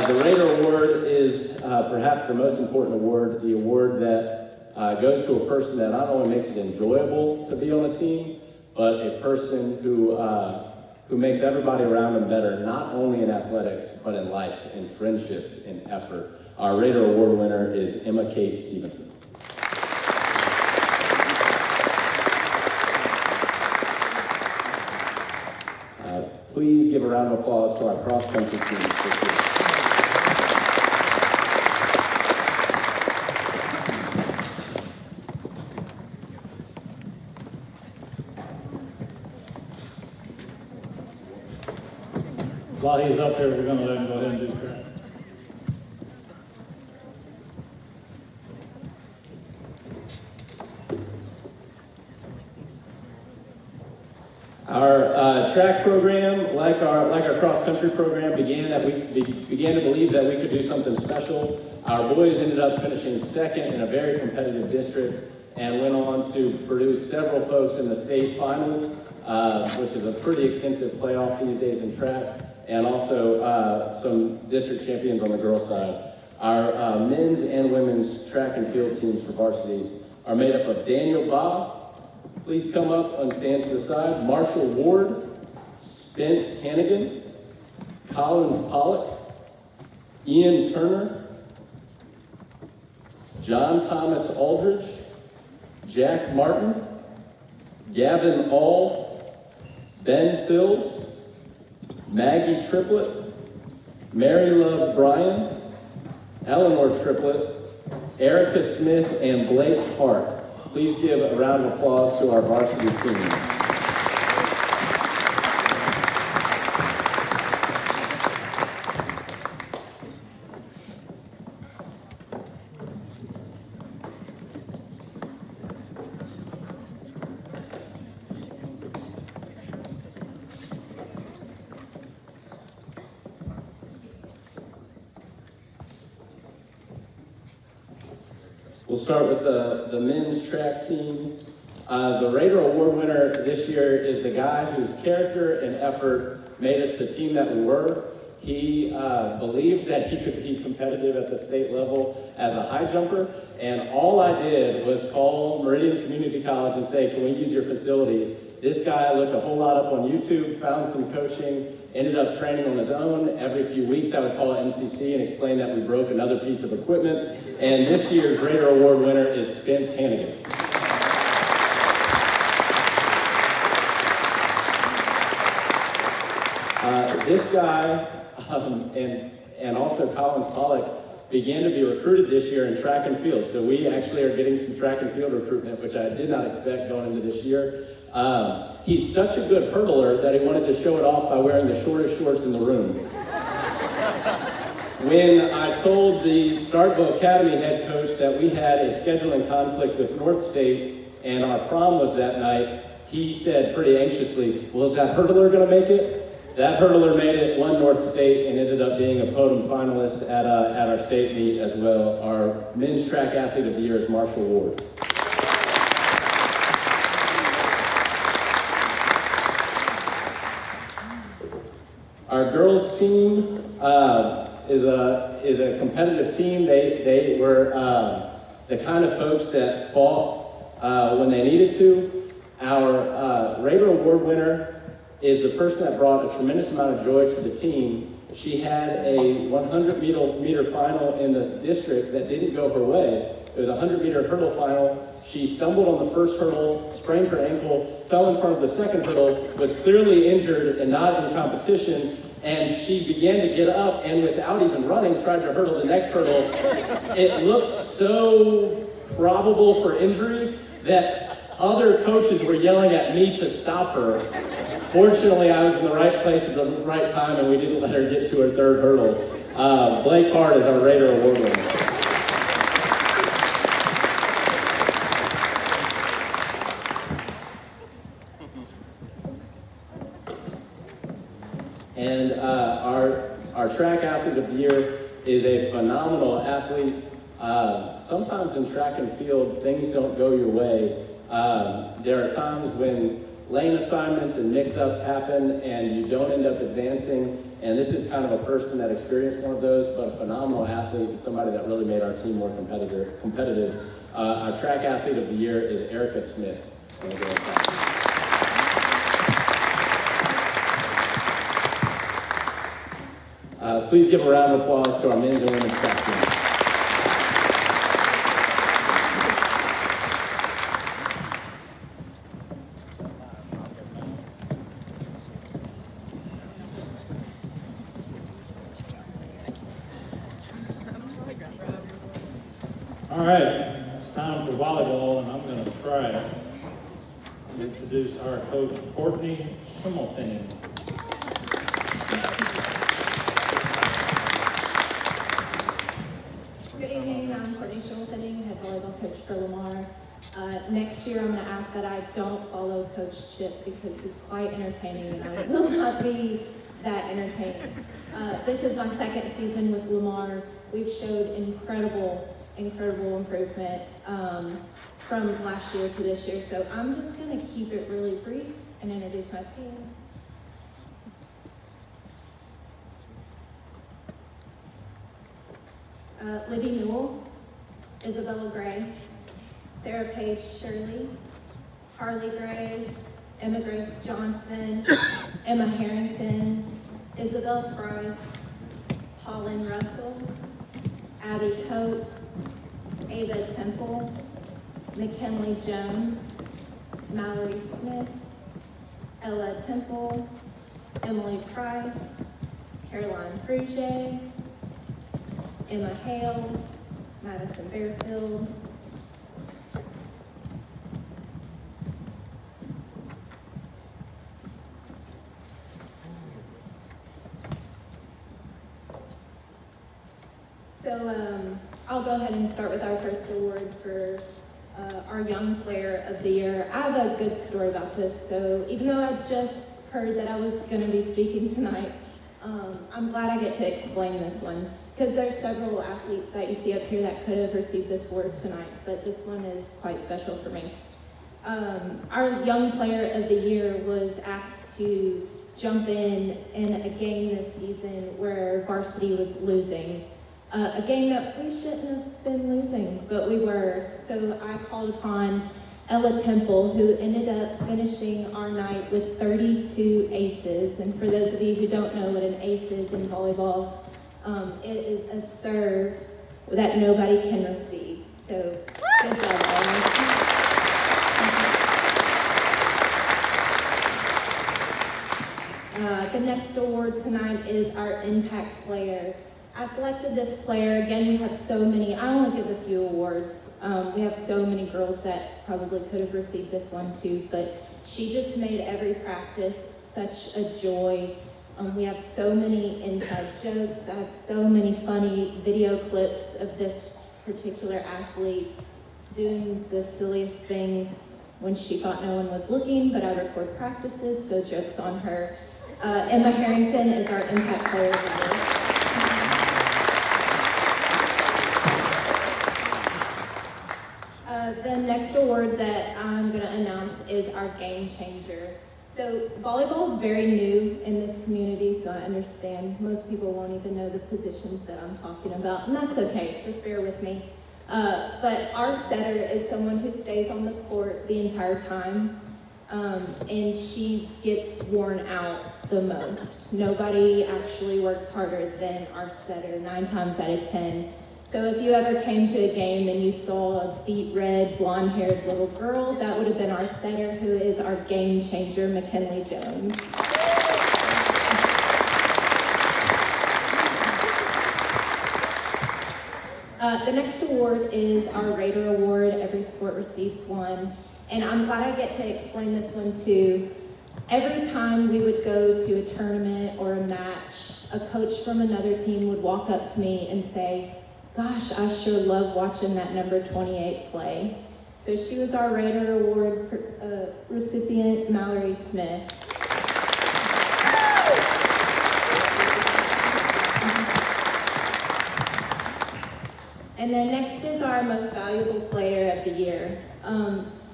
the Raider Award is perhaps the most important award, the award that goes to a person that not only makes it enjoyable to be on a team, but a person who makes everybody around them better, not only in athletics, but in life, in friendships, in effort. Our Raider Award winner is Emma Kate Stevenson. Please give a round of applause to our cross-country team this year. While he's up there, we're going to let him go ahead and do track. Our track program, like our cross-country program, began to believe that we could do something special. Our boys ended up finishing 2nd in a very competitive district and went on to produce several folks in the state finals, which is a pretty extensive playoff these days in track, and also some district champions on the girls' side. Our men's and women's track and field teams for varsity are made up of Daniel Bob. Please come up and stand to the side. Marshall Ward, Spence Hannigan, Collins Pollock, Ian Turner, John Thomas Aldridge, Jack Martin, Gavin All, Ben Sills, Maggie Triplett, Mary Love Bryan, Eleanor Triplett, Erica Smith, and Blake Hart. Please give a round of applause to our varsity team. We'll start with the men's track team. The Raider Award winner this year is the guy whose character and effort made us the team that we were. He believed that he could be competitive at the state level as a high jumper, and all I did was call Meridian Community College and say, can we use your facility? This guy looked a whole lot up on YouTube, found some coaching, ended up training on his own. Every few weeks I would call MCC and explain that we broke another piece of equipment, and this year's Raider Award winner is Spence Hannigan. This guy, and also Pollock, began to be recruited this year in track and field. So we actually are getting some track and field recruitment, which I did not expect going into this year. He's such a good hurdler that he wanted to show it off by wearing the shortest shorts in the room. When I told the Starkville Academy head coach that we had a scheduling conflict with North State and our prom was that night, he said pretty anxiously, well, is that hurdler going to make it? That hurdler made it, won North State, and ended up being a podium finalist at our state meet as well. Our men's track athlete of the year is Marshall Ward. Our girls team is a competitive team. They were the kind of folks that fought when they needed to. Our Raider Award winner is the person that brought a tremendous amount of joy to the team. She had a 100-meter final in the district that didn't go her way. It was a 100-meter hurdle final. She stumbled on the first hurdle, sprained her ankle, fell in front of the second hurdle, was clearly injured and not in competition, and she began to get up and without even running tried to hurdle the next hurdle. It looked so probable for injury that other coaches were yelling at me to stop her. Fortunately, I was in the right place at the right time and we didn't let her get to her third hurdle. Blake Hart is our Raider Award winner. And our track athlete of the year is a phenomenal athlete. Sometimes in track and field, things don't go your way. There are times when lane assignments and mix-ups happen and you don't end up advancing, and this is kind of a person that experienced one of those, but a phenomenal athlete and somebody that really made our team more competitive. Our track athlete of the year is Erica Smith. Please give a round of applause to our men's and women's track team. All right, it's time for volleyball, and I'm going to try to introduce our coach, Courtney Schimmelpenning. Good evening, I'm Courtney Schimmelpenning, head volleyball coach for Lamar. Next year, I'm going to ask that I don't follow Coach Chip because he's quite entertaining, and I will not be that entertaining. This is my second season with Lamar. We've showed incredible improvement from last year to this year. So I'm just going to keep it really brief and introduce my team. Libby Newell, Isabella Gray, Sarah Paige Shirley, Harley Gray, Emma Grace Johnson, Emma Harrington, Isabel Price, Pauline Russell, Abby Cope, Ava Temple, McKinley Jones, Mallory Smith, Ella Temple, Emily Price, Caroline Frugier, Emma Hale, Madison Bearfield, So I'll go ahead and start with our first award for our Young Player of the Year. I have a good story about this. So even though I just heard that I was going to be speaking tonight, I'm glad I get to explain this one, because there's several athletes that you see up here that could have received this award tonight, but this one is quite special for me. Our Young Player of the Year was asked to jump in a game this season where Varsity was losing. A game that we shouldn't have been losing, but we were. So I called upon Ella Temple, who ended up finishing our night with 32 aces. And for those of you who don't know what an ace is in volleyball, it is a serve that nobody can receive. So good job, Ella. The next award tonight is our Impact Player. I selected this player. Again, we have so many. I want to give a few awards. We have so many girls that probably could have received this one too, but she just made every practice such a joy. We have so many inside jokes. I have so many funny video clips of this particular athlete doing the silliest things when she thought no one was looking, but I record practices, so jokes on her. Emma Harrington is our Impact Player of the Year. The next award that I'm going to announce is our Game Changer. So volleyball is very new in this community, so I understand most people won't even know the positions that I'm talking about, and that's okay, just bear with me. But our setter is someone who stays on the court the entire time, and she gets worn out the most. Nobody actually works harder than our setter, 9 times out of 10. So if you ever came to a game and you saw a beet red, blonde-haired little girl, that would have been our setter, who is our game changer, McKinley Jones. The next award is our Raider Award. Every sport receives one. And I'm glad I get to explain this one too. Every time we would go to a tournament or a match, a coach from another team would walk up to me and say, "Gosh, I sure love watching that number 28 play." So she was our Raider Award recipient, Mallory Smith. And then next is our Most Valuable Player of the Year.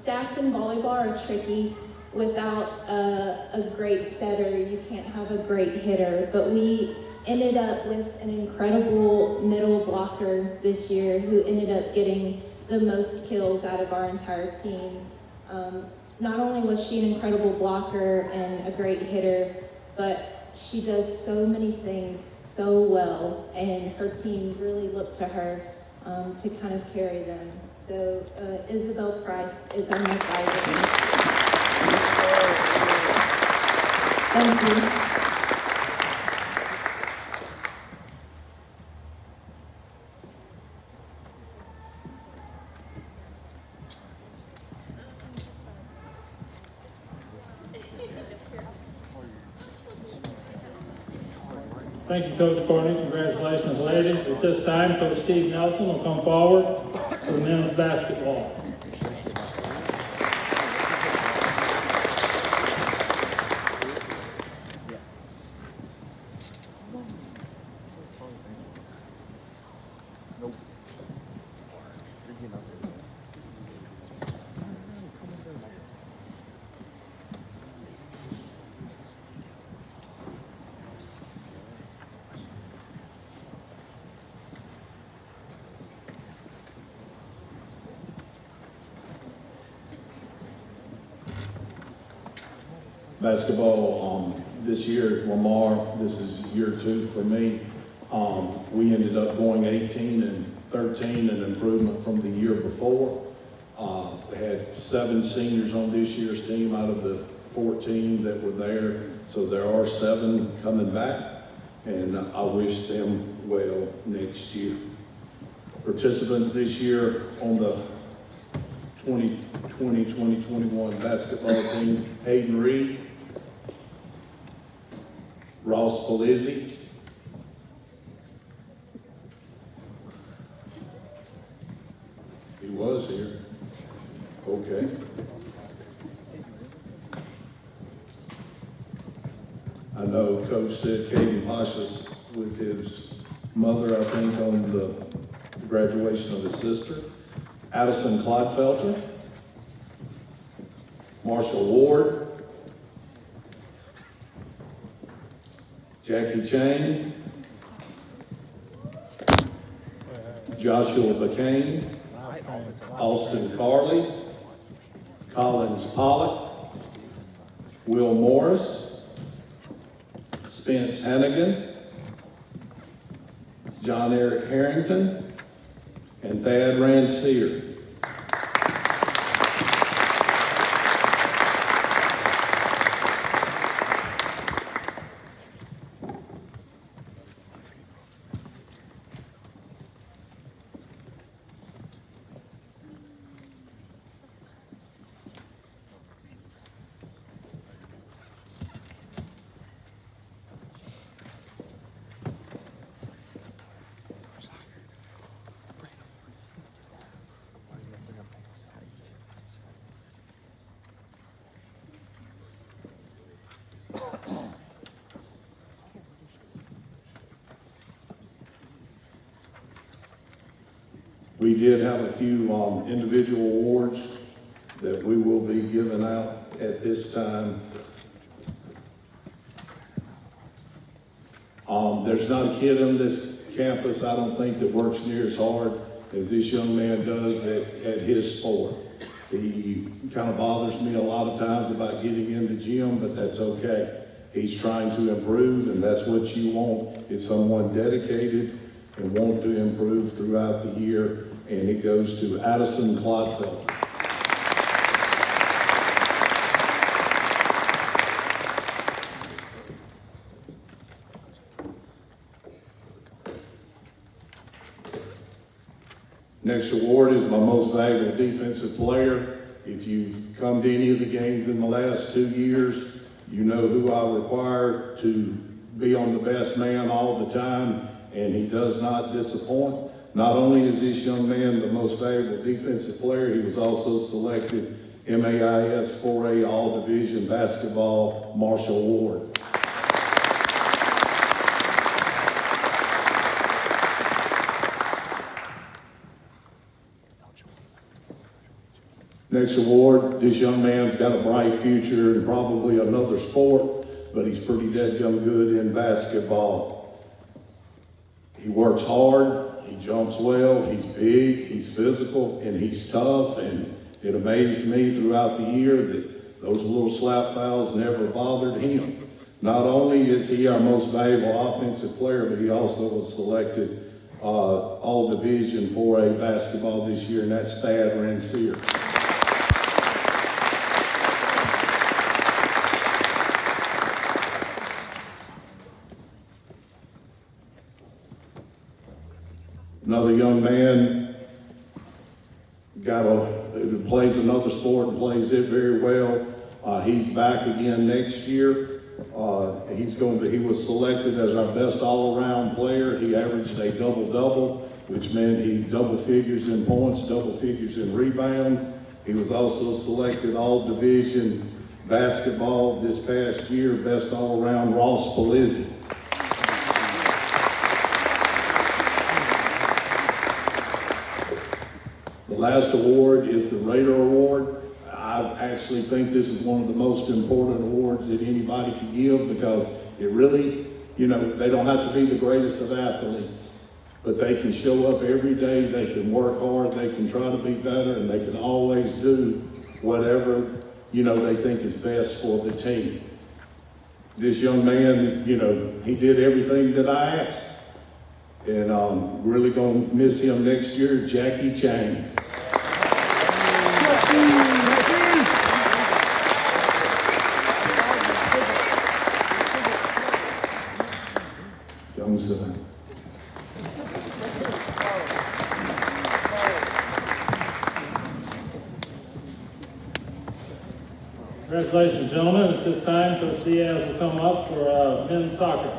Stats in volleyball are tricky. Without a great setter, you can't have a great hitter, but we ended up with an incredible middle blocker this year who ended up getting the most kills out of our entire team. Not only was she an incredible blocker and a great hitter, but she does so many things so well, and her team really looked to her to kind of carry them. So Isabel Price is our most valuable. Thank you. Thank you, Coach Courtney. Congratulations, ladies. At this time, Coach Steve Nelson will come forward for men's basketball. Basketball, this year, Lamar, this is year 2 for me. We ended up going 18-13, an improvement from the year before. We had 7 seniors on this year's team out of the 14 that were there. So there are 7 coming back, and I wish them well next year. Participants this year on the 2020-2021 basketball team: Hayden Reed, Ross Polizzi, he was here, okay. I know know Coach said Caden Pashas with his mother, I think, on the graduation of his sister. Addison Clodfelter. Marshall Ward. Jackie Chang. Joshua McCain. Austin Carley. Collins Pollock. Will Morris. Spence Hannigan. John Eric Harrington. And Thad Ransier. We did have a few individual awards that we will be giving out at this time. There's not a kid on this campus, I don't think, that works near as hard as this young man does at his sport. He kind of bothers me a lot of times about getting in the gym, but that's okay. He's trying to improve, and that's what you want, is someone dedicated and want to improve throughout the year. And it goes to Addison Clodfelter. Next award is my most valuable defensive player. If you've come to any of the games in the last 2 years, you know who I require to be on the best man all the time, and he does not disappoint. Not only is this young man the most valuable defensive player, he was also selected MAIS 4A All-Division Basketball Marshall Ward. Next award, this young man's got a bright future in probably another sport, but he's pretty dadgum good in basketball. He works hard. He jumps well, he's big, he's physical, and he's tough, and it amazed me throughout the year that those little slap fouls never bothered him. Not only is he our most valuable offensive player, but he also was selected All-Division 4A basketball this year, and that's Thad Ransier. Another young man who plays another sport and plays it very well. He's back again next year. He was selected as our best all-around player. He averaged a double-double, which meant he double figures in points, double figures in rebounds. He was also selected all-division basketball this past year, best all-around Ross Polizzi. The last award is the Raider Award. I actually think this is one of the most important awards that anybody can give, because it really, they don't have to be the greatest of athletes, but they can show up every day, they can work hard, they can try to be better, and they can always do whatever, they think is best for the team. This young man, he did everything that I asked, and I'm really gonna miss him next year, Jackie Chang. Young son. Congratulations, gentlemen. At this time, Coach Diaz will come up for men's soccer.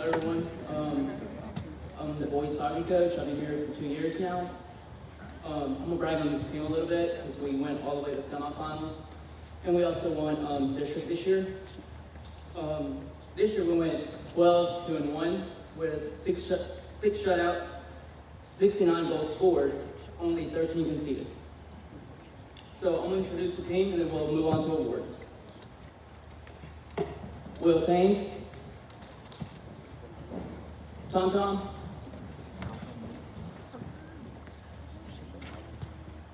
Hello, everyone. I'm the boys hockey coach. I've been here for 2 years now. I'm gonna brag on this team a little bit because we went all the way to semifinals, and we also won district this year. This year we went 12-2-1 with six shutouts, 69 goals scored, only 13 conceded. So I'm gonna introduce the team and then we'll move on to awards. Will Thames, Tom Tom,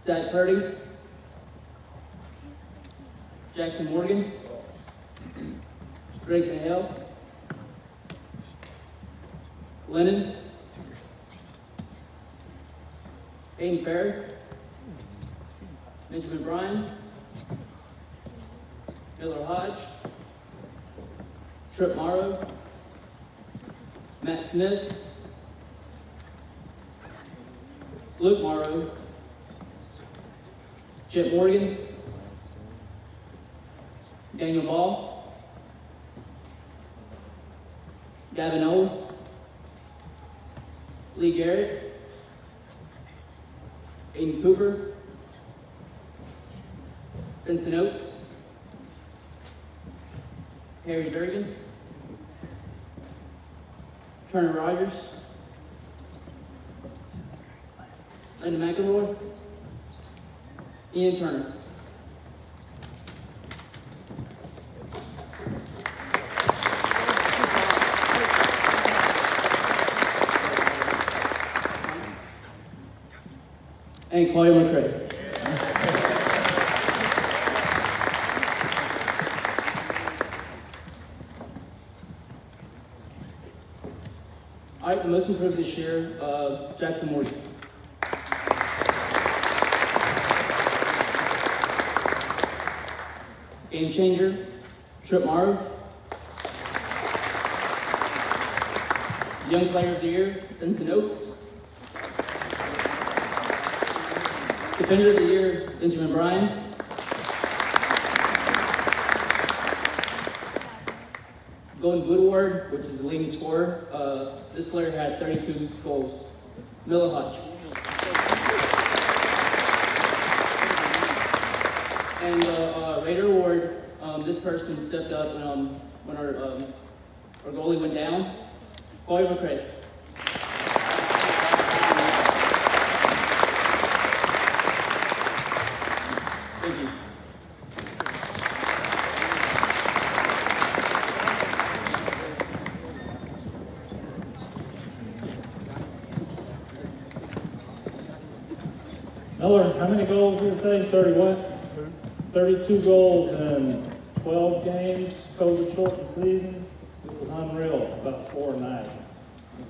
Zach Purdy, Jackson Morgan, Grayson Hale, Lennon, Aiden Fair, Benjamin Bryan, Miller Hodge, Trip Morrow, Matt Smith, Luke Morrow, Chip Morgan, Daniel Ball, Gavin Owen, Lee Garrett, Aiden Cooper, Vincent Oates, Harry Durgan, Turner Rogers, Linda McElroy, Ian Turner. And Chloe McCray. All right, the most improved this year, Jackson Morgan. Game changer, Trip Morrow. Young Player of the Year, Vincent Oates. Defender of the Year, Benjamin Bryan. Golden Boot Award, which is the leading scorer. This player had 32 goals. Miller Hodge. And the Raider Award, this person stepped up when our goalie went down. Chloe McCray. Thank you. Miller, how many goals did you say? 30 what? 32 goals in 12 games, COVID shortened season. It was unreal, about 4 a night. It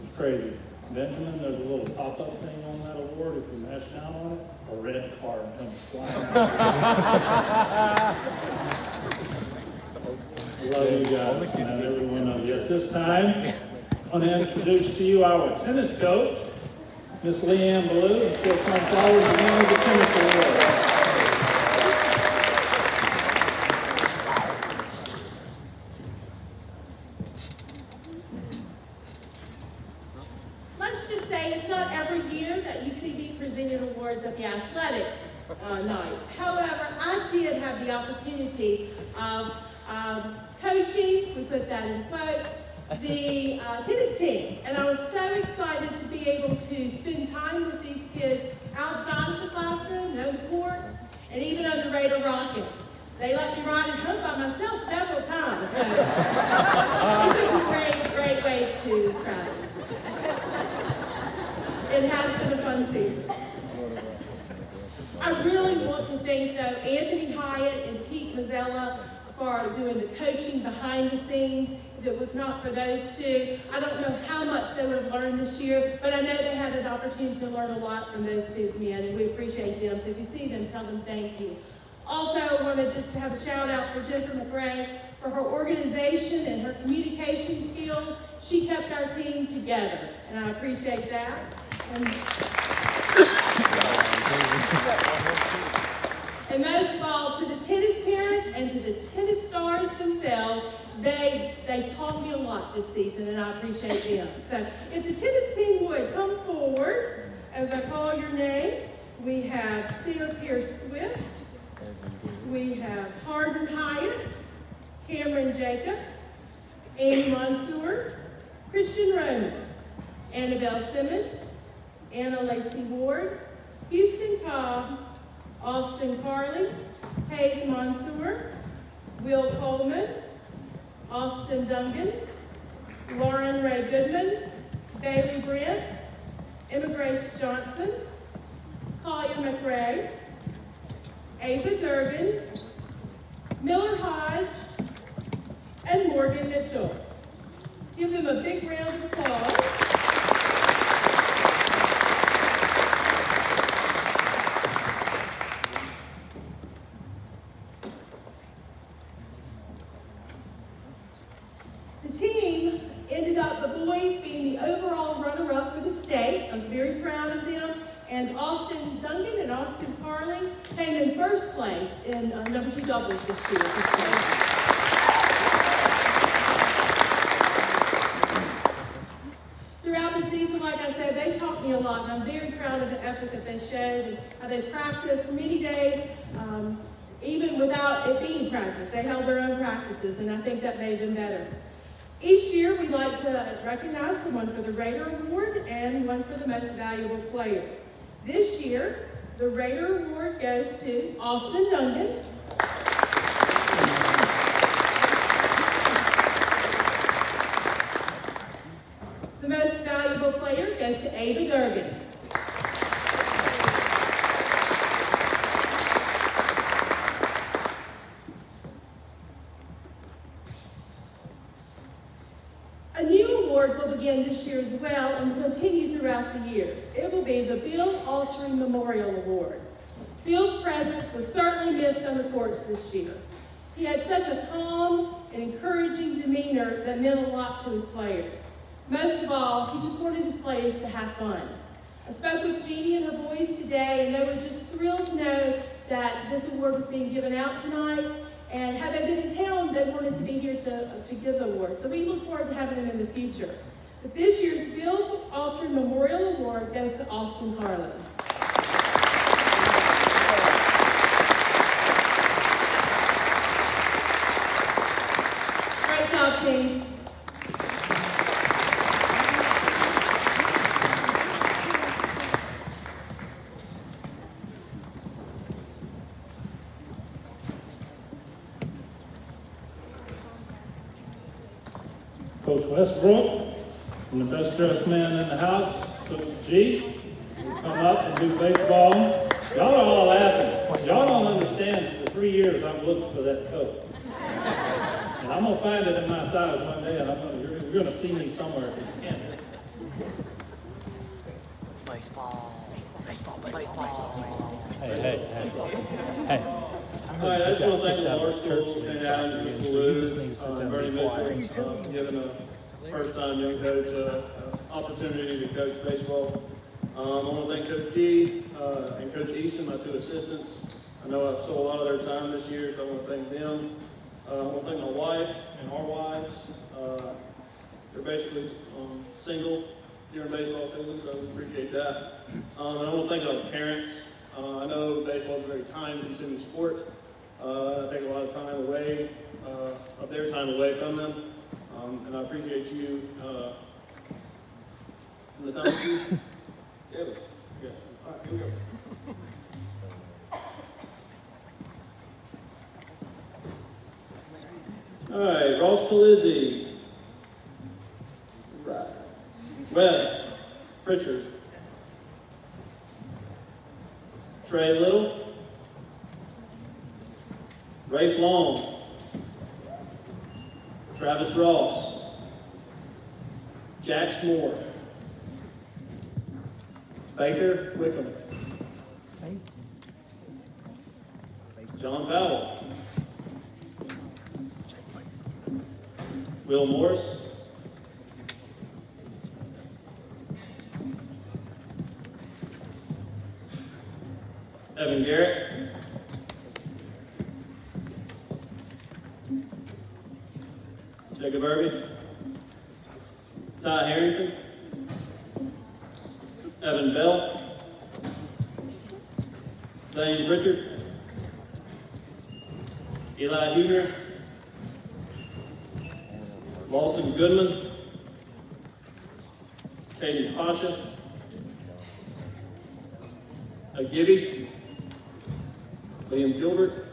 was crazy. Benjamin, there's a little pop-up thing on that award. If you mash down on it, a red card comes flying out. Love you guys, and every one of you. At this time, I want to introduce to you our tennis coach, Miss Leanne Ballou, and she'll come forward and hand the tennis award. Let's just say it's not every year that you see me presenting awards at the athletic night. However, I did have the opportunity of coaching, we put that in quotes, the tennis team. And I was so excited to be able to spend time with these kids outside of the classroom, on the courts, and even on the Raider Rocket. They let me ride it home by myself several times. So it's a great, great way to travel. It has been a fun season. I really want to thank, though, Anthony Hyatt and Pete Mazzella for doing the coaching behind the scenes. If it was not for those two, I don't know how much they would have learned this year, but I know they had an opportunity to learn a lot from those two men, and we appreciate them. So if you see them, tell them thank you. Also, I want to just have a shout out for Jennifer McRae for her organization and her communication skills. She kept our team together, and I appreciate that. And most of all, to the tennis parents and to the tennis stars themselves, they taught me a lot this season, and I appreciate them. So if the tennis team would come forward as I call your name, we have Sarah Pierce Swift, we have Hardin Hyatt, Cameron Jacob, Annie Mansour, Christian Roman, Annabelle Simmons, Anna Lacey Ward, Houston Cobb, Austin Carley, Hayes Mansour, Will Coleman, Austin Duncan, Lauren Ray Goodman, Bailey Brent, Emma Grace Johnson, Collier McRae, Ava Durbin, Miller Hodge, and Morgan Mitchell. Give them a big round of applause. The team ended up, the boys being the overall runner-up for the state. I'm very proud of them. And Austin Duncan and Austin Carley came in first place in number 2 doubles this year. Throughout the season, like I said, they taught me a lot, and I'm very proud of the effort that they showed and how they practiced many days, even without it being practice. They held their own practices, and I think that made them better. Each year, we like to recognize someone for the Raider Award and one for the Most Valuable Player. This year, the Raider Award goes to Austin Duncan. The Most Valuable Player goes to Ava Durgan. A new award will begin this year as well and will continue throughout the years. It will be the Bill Altering Memorial Award. Bill's presence was certainly missed on the courts this year. He had such a calm and encouraging demeanor that meant a lot to his players. Most of all, he just wanted his players to have fun. I spoke with Jeannie and her boys today, and they were just thrilled to know that this award was being given out tonight. And had they been in town, they wanted to be here to give the award. So we look forward to having them in the future. But this year's Bill Alter Memorial Award goes to Austin Carlin. Great job, team. Coach Westbrook, and the best dressed man in the house, Coach G, will come up and do baseball. Y'all are all laughing. Y'all don't understand the 3 years I've looked for that coat. And I'm gonna find it in my size one day, and you're gonna see me somewhere if you can't. Hey. All right, I just want to thank the Larkin School, St. Adams, Mr. Lou, Bernie Mitchell, giving a first-time young coach opportunity to coach baseball. I want to thank Coach G and Coach Easton, my 2 assistants. I know I've stole a lot of their time this year, so I want to thank them. I want to thank my wife and our wives. They're basically single during baseball season, so we appreciate that. And I want to thank our parents. I know baseball is a very time-consuming sport. I take a lot of time away, of their time away from them, and I appreciate you and the time that you gave us. Yeah. All right, here we go. All right, Ross Palizzi. Right. Wes Pritchard. Trey Little. Rafe Long. Travis Ross. Jax Moore. Baker Wickham. John Powell. Will Morris. Evan Garrett. Jacob Irby, Ty Harrington, Evan Bell, Zane Pritchard, Eli Huger, Lawson Goodman, Katie Pasha, Gibby, Liam Gilbert,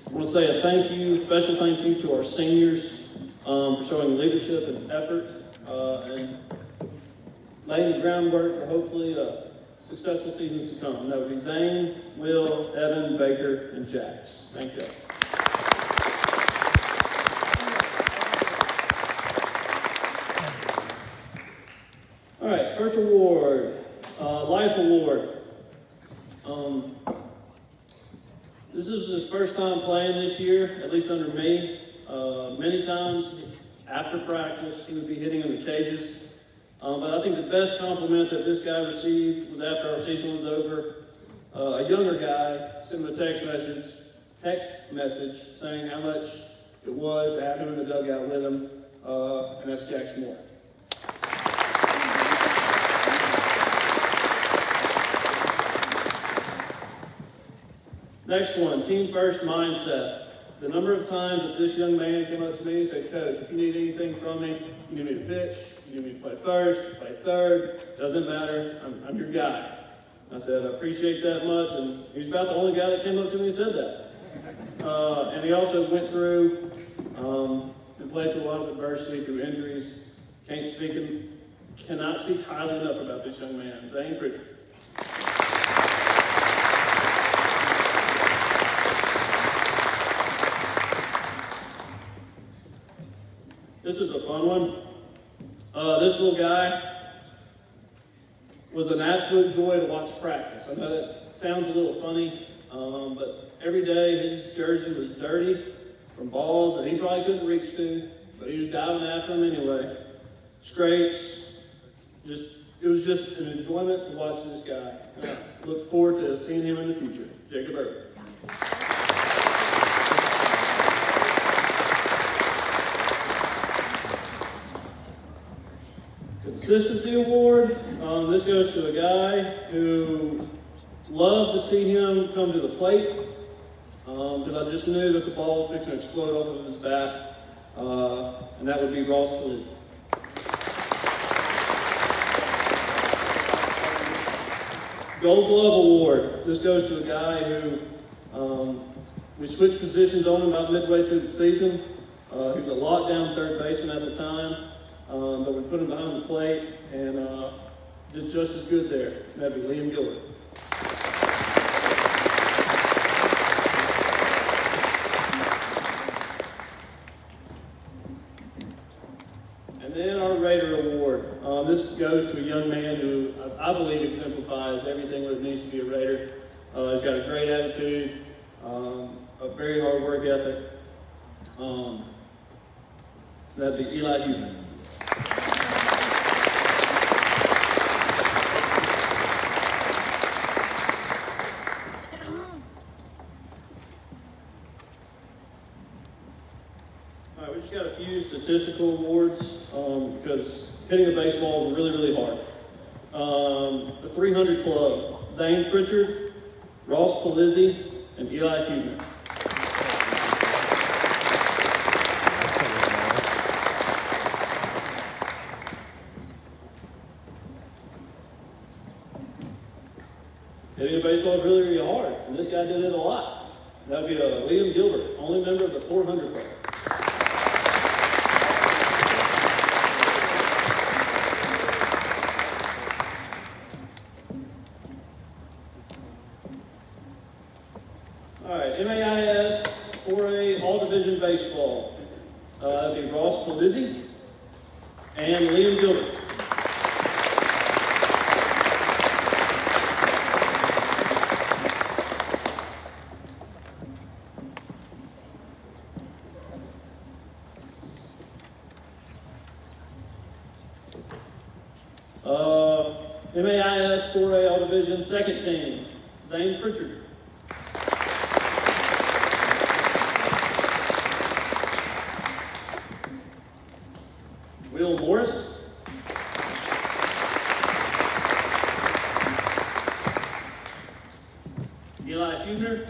I want to say a thank you, special thank you to our seniors for showing leadership and effort and laying the groundwork for hopefully successful seasons to come. That would be Zane, Will, Evan, Baker, and Jax. Thank you. All right, first award, Life Award. This is his first time playing this year, at least under me. Many times after practice, he would be hitting in the cages. But I think the best compliment that this guy received was after our season was over. A younger guy sent him a text message saying how much it was to have him in the dugout with him, and that's Jax Moore. Next one, team first mindset. The number of times that this young man came up to me and said, Coach, if you need anything from me, you need me to pitch, you need me to play first, play third, doesn't matter, I'm your guy. I said, I appreciate that much, and he was about the only guy that came up to me and said that. And he also went through and played through a lot of adversity, through injuries. Cannot speak highly enough about this young man, Zane Pritchard. This is a fun one. This little guy was an absolute joy to watch practice. I know that sounds a little funny, but every day his jersey was dirty from balls that he probably couldn't reach to, but he was diving after them anyway. Scrapes, it was just an enjoyment to watch this guy. And I look forward to seeing him in the future. Jacob Irby. Consistency Award, this goes to a guy who loved to see him come to the plate, because I just knew that the ball was fixing to explode off of his bat, and that would be Ross Polizzi. Gold Glove Award, this goes to a guy who, we switched positions on him about midway through the season. He was a lockdown third baseman at the time. But we put him behind the plate and did just as good there. That'd be Liam Gilbert. And then our Raider Award. This goes to a young man who I believe exemplifies everything that it needs to be a Raider. He's got a great attitude, a very hard work ethic. That'd be Eli Huger. All right, we just got a few statistical awards because hitting a baseball is really, really hard. The 300 Club, Zane Pritchard, Ross Polizzi, and Eli Huger. Hitting a baseball is really, really hard, and this guy did it a lot. That would be Liam Gilbert, only member of the 400 Club. All right, MAIS 4A All-Division Baseball. That would be Ross Polizzi and Liam Gilbert. MAIS 4A All Division second team, Zane Pritchard. Will Morris. Eli Hubner.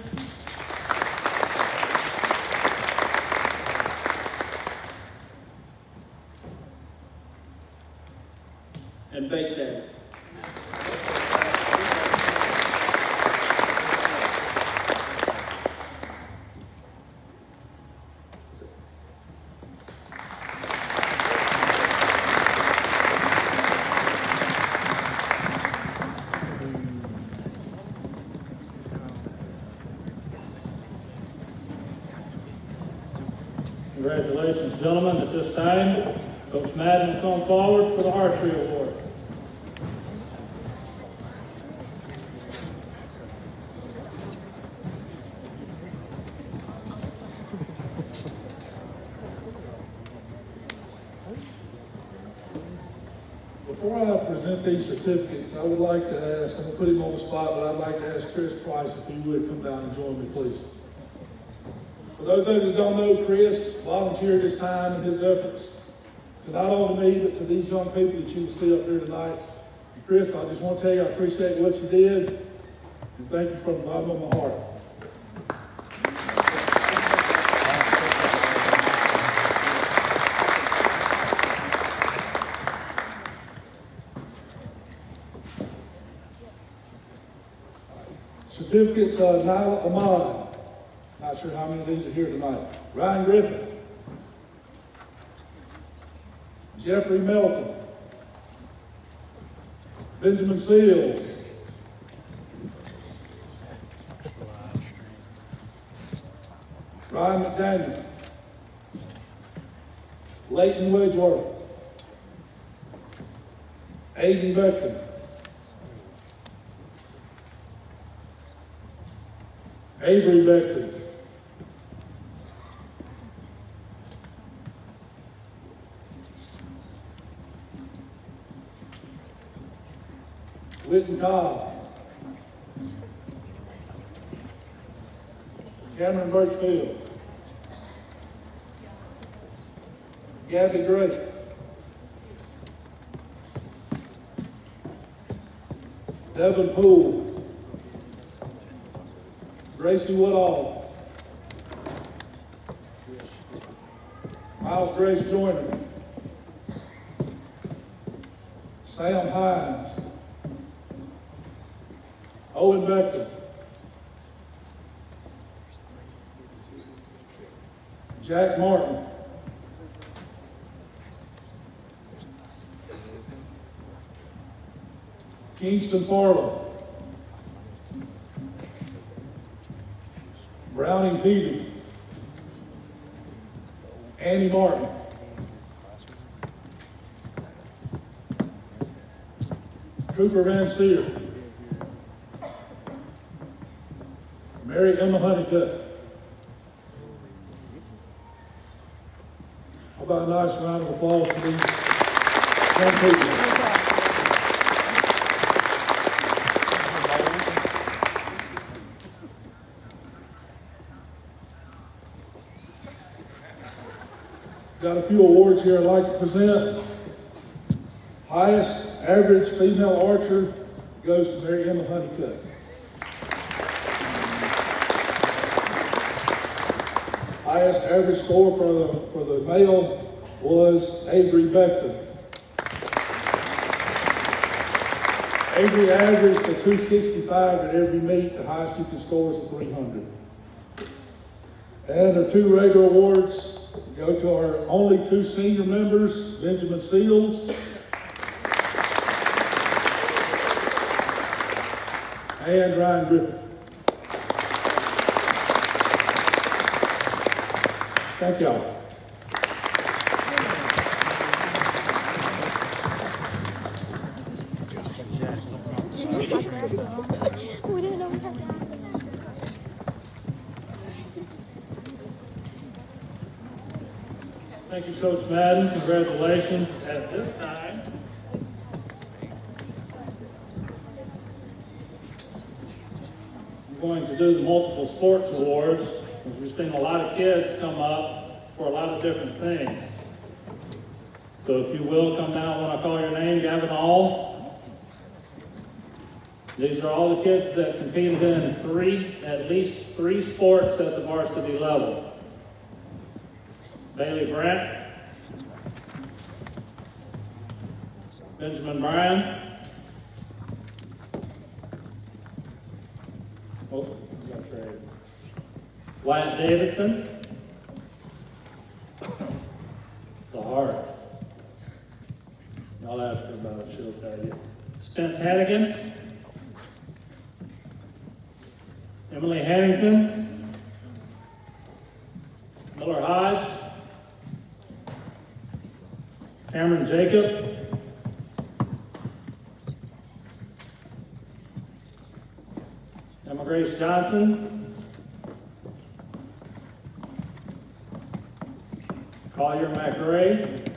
And Bake Day. Congratulations, gentlemen. At this time, Coach Madden will come forward for the archery award. Before I present these certificates, I would like to ask, I'm going to put him on the spot, but I'd like to ask Chris Price if he would come down and join me, please. For those of you that don't know, Chris volunteered his time and his efforts to not only me, but to these young people that you will see up here tonight. And Chris, I just want to tell you I appreciate what you did, and thank you from the bottom of my heart. Certificates, Nyla Ahmad. Not sure how many of these are here tonight. Ryan Griffin. Jeffrey Melton. Benjamin Seals. Ryan McDaniel. Leighton Wedgeworth. Aiden Beckton. Avery Beckton. Whitten Cobb. Cameron Birchfield. Gabby Gray. Devin Poole. Gracie Woodall. Miles Grace Joyner. Sam Hines. Owen Beckton. Jack Martin. Kingston Farland. Browning Peter. Annie Martin. Cooper Van Seer. Mary Emma Honeycutt. How about a nice round of applause for these young people? Got a few awards here I'd like to present. Highest average female archer goes to Mary Emma Honeycutt. Highest average score for the male was Avery Beckton. Avery averaged a 265 at every meet. The highest you can score is a 300. And our two regular awards go to our only two senior members, Benjamin Seals and Ryan Griffin. Thank y'all. Thank you, Coach Madden. Congratulations. At this time, we're going to do the multiple sports awards. We've seen a lot of kids come up for a lot of different things. So if you will, come down when I call your name, Gavin All. These are all the kids that competed in at least three sports at the varsity level. Bailey Brandt, Benjamin Bryan, Wyatt Davidson, the heart. I'll ask her about it, she'll tell you. Spence Hannigan, Emily Harrington, Miller Hodge, Cameron Jacob, Emma Grace Johnson, Collier McRae,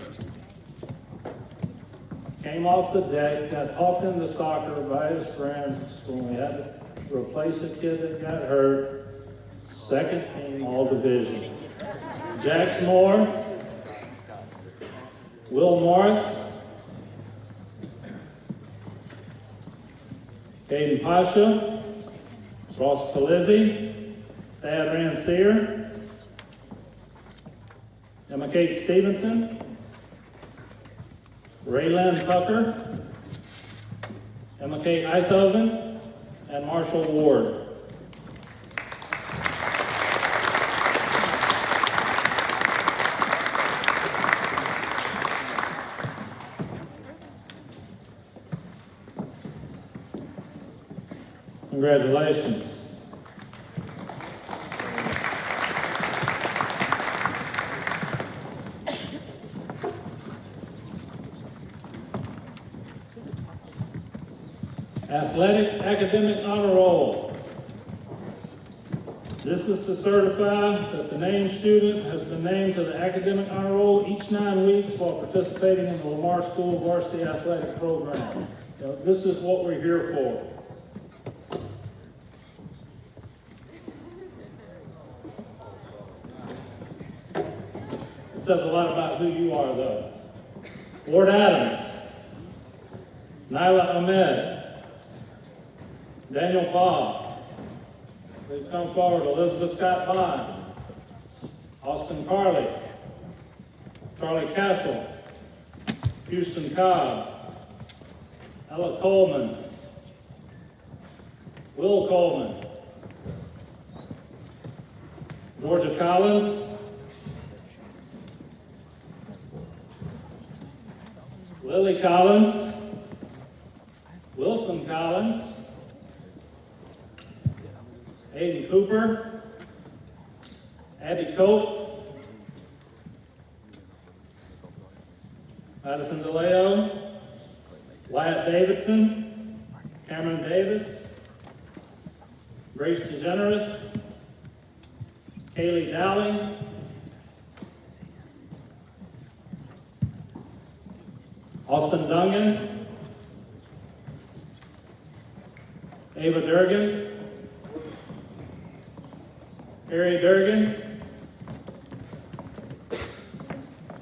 came off the deck, got talked into soccer by his friends when we had to replace a kid that got hurt. Second team all division. Jax Moore, Will Morris, Caden Pasha, Ross Palizzi, Thad Rancier, Emma Kate Stevenson, Raylyn Tucker, Emma Kate Eithoven, and Marshall Ward. Congratulations. Athletic Academic Honor Roll. This is to certify that the named student has been named to the Academic Honor Roll each 9 weeks while participating in the Lamar School Varsity Athletic Program. Now, this is what we're here for. It says a lot about who you are, though. Ward Adams, Nyla Ahmed, Daniel Bob, please come forward. Elizabeth Scott Bond, Austin Carley, Charlie Castle, Houston Cobb, Ella Coleman, Will Coleman, Georgia Collins, Lily Collins, Wilson Collins, Aiden Cooper, Abby Cope, Madison DeLeo, Wyatt Davidson, Cameron Davis, Grace DeGeneres, Kaylee Dowling, Austin Dungan, Ava Durgan, Harry Durgan.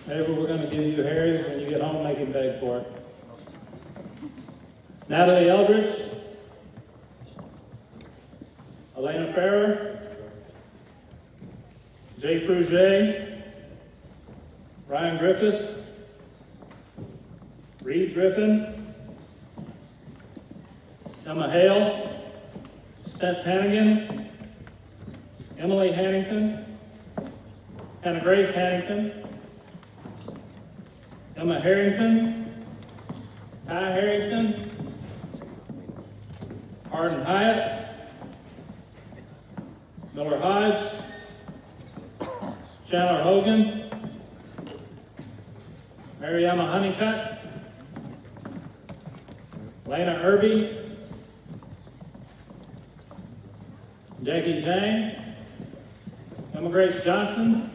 Maybe we're going to give you Harry's when you get home, make him beg for it. Natalie Eldridge, Elena Farrer, Jay Fruget, Ryan Griffith, Reed Griffin, Emma Hale, Spence Hannigan, Emily Hannington, Hannah Grace Hannington, Emma Harrington, Ty Harrington, Arden Hyatt, Miller Hodge, Chandler Hogan, Mariama Honeycutt, Lena Irby, Jackie Jang, Emma Grace Johnson,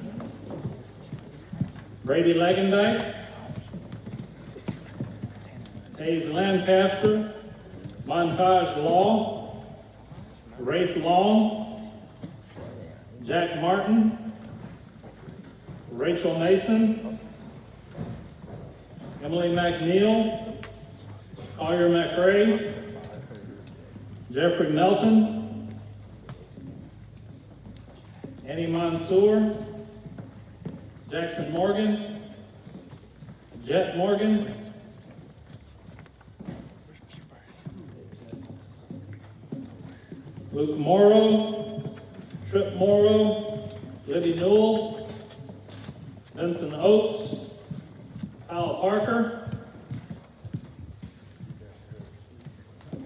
Brady Legendike, Hayes Lancaster, Montage Law, Rafe Long, Jack Martin, Rachel Mason, Emily Mcneal, Collier McRae, Jeffrey Melton, Annie Mansour, Jackson Morgan, Jet Morgan, Luke Morrow, Trip Morrow, Libby Newell, Vincent Oates, Kyle Parker,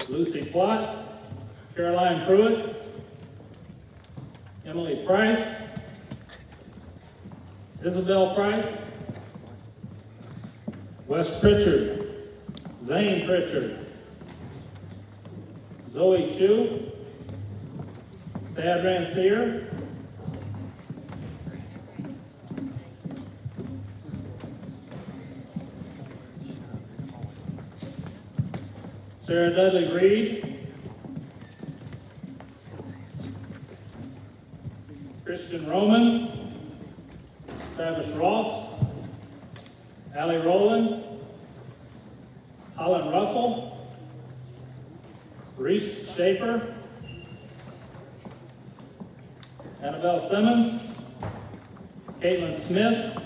Lucy Plott, Caroline Pruitt, Emily Price, Isabel Price, Wes Pritchard, Zane Pritchard, Zoe Chu, Thad Rancier, Sarah Dudley Reed, Christian Roman, Travis Ross, Allie Rowland, Holland Russell, Reese Schaefer, Annabelle Simmons, Caitlin Smith,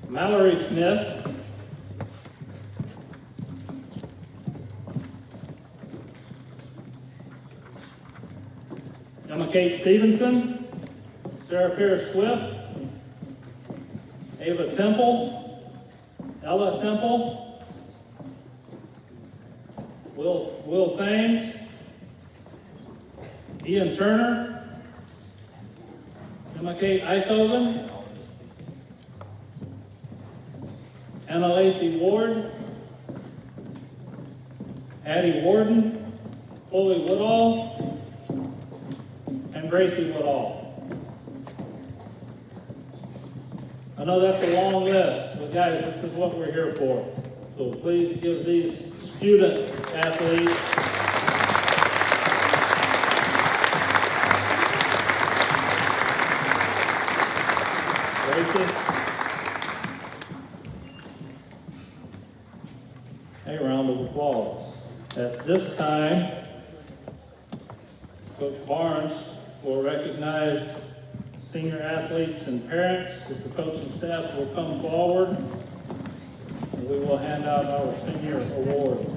Mallory Smith, Emma Kate Stevenson, Sarah Pierce Swift, Ava Temple, Ella Temple, Will Thames, Ian Turner, Emma Kate Eichhoven, Anna Lacey Ward, Addie Warden, Chloe Woodall, and Gracie Woodall. I know that's a long list, but guys, this is what we're here for. So please give these student athletes a round of applause. At this time, Coach Barnes will recognize senior athletes and parents. If the coaching staff will come forward, and we will hand out our senior award.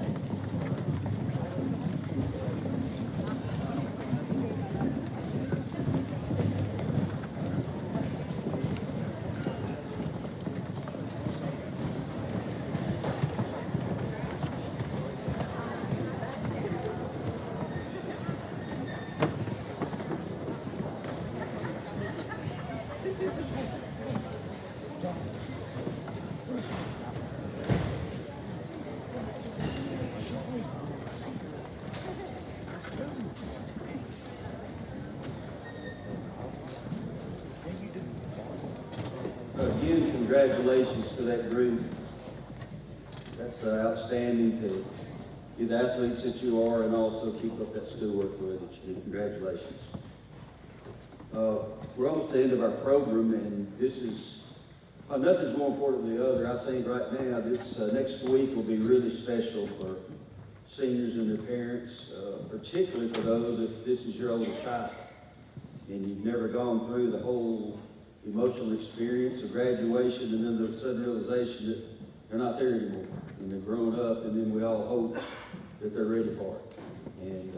Again, congratulations to that group. That's outstanding to be the athletes that you are and also keep up that schoolwork the way that you do. Congratulations. We're almost at the end of our program, and this is, nothing's more important than the other. I think right now, this next week will be really special for seniors and their parents, particularly for those that this is your oldest child, and you've never gone through the whole emotional experience of graduation and then the sudden realization that they're not there anymore and they're grown up, and then we all hope that they're ready for it. And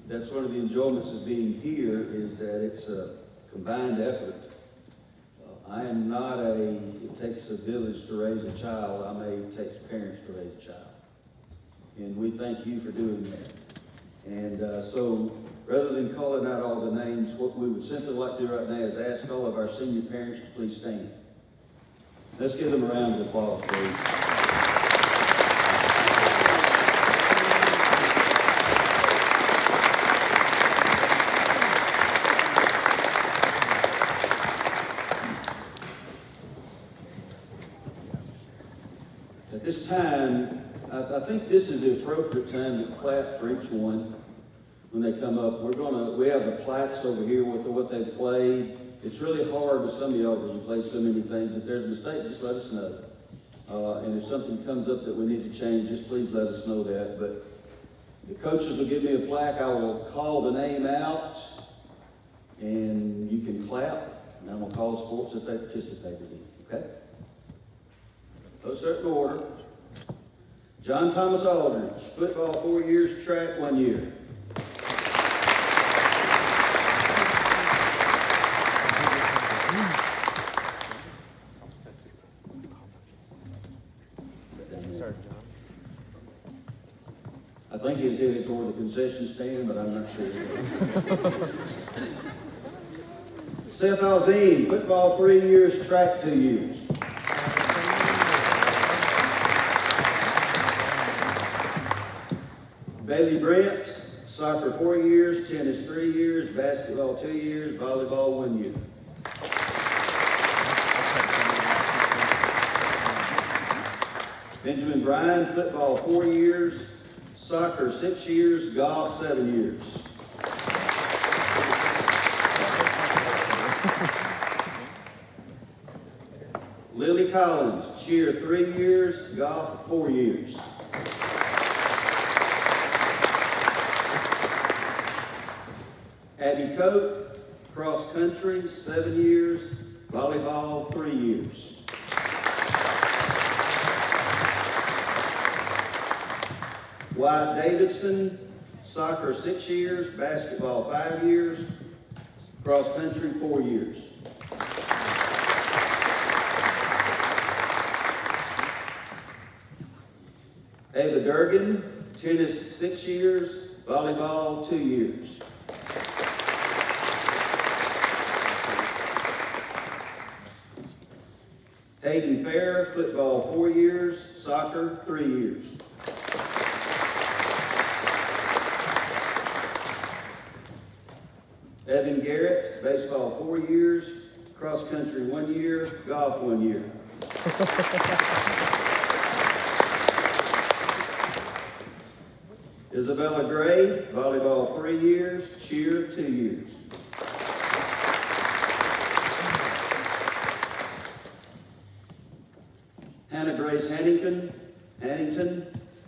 that's one of the enjoyments of being here, is that it's a combined effort. I am not it takes a village to raise a child. I'm it takes parents to raise a child. And we thank you for doing that. And so rather than calling out all the names, what we would simply like to do right now is ask all of our senior parents to please stand. Let's give them a round of applause, please. At this time, I think this is the appropriate time to clap for each one when they come up. We have the plaques over here with what they played. It's really hard with some of y'all because you play so many things. If there's a mistake, just let us know. And if something comes up that we need to change, just please let us know that. But the coaches will give me a plaque. I will call the name out, and you can clap. And I'm going to call sports that they participated in. Okay? Those certain order. John Thomas Aldridge, football 4 years, track 1 year. I think he's headed toward the concession stand, but I'm not sure. Seth Alzine, football 3 years, track 2 years. Bailey Brent, soccer 4 years, tennis 3 years, basketball 2 years, volleyball 1 year. Benjamin Bryan, football 4 years, soccer 6 years, golf 7 years. Lily Collins, cheer 3 years, golf 4 years. Abby Cope, cross country 7 years, volleyball 3 years. Wyatt Davidson, soccer 6 years, basketball 5 years, cross country 4 years. Ava Durgan, tennis 6 years, volleyball 2 years. Hayden Fair, football 4 years, soccer 3 years. Evan Garrett, baseball 4 years, cross country 1 year, golf 1 year. Isabella Gray, volleyball 3 years, cheer 2 years. Hannah Grace Hannington,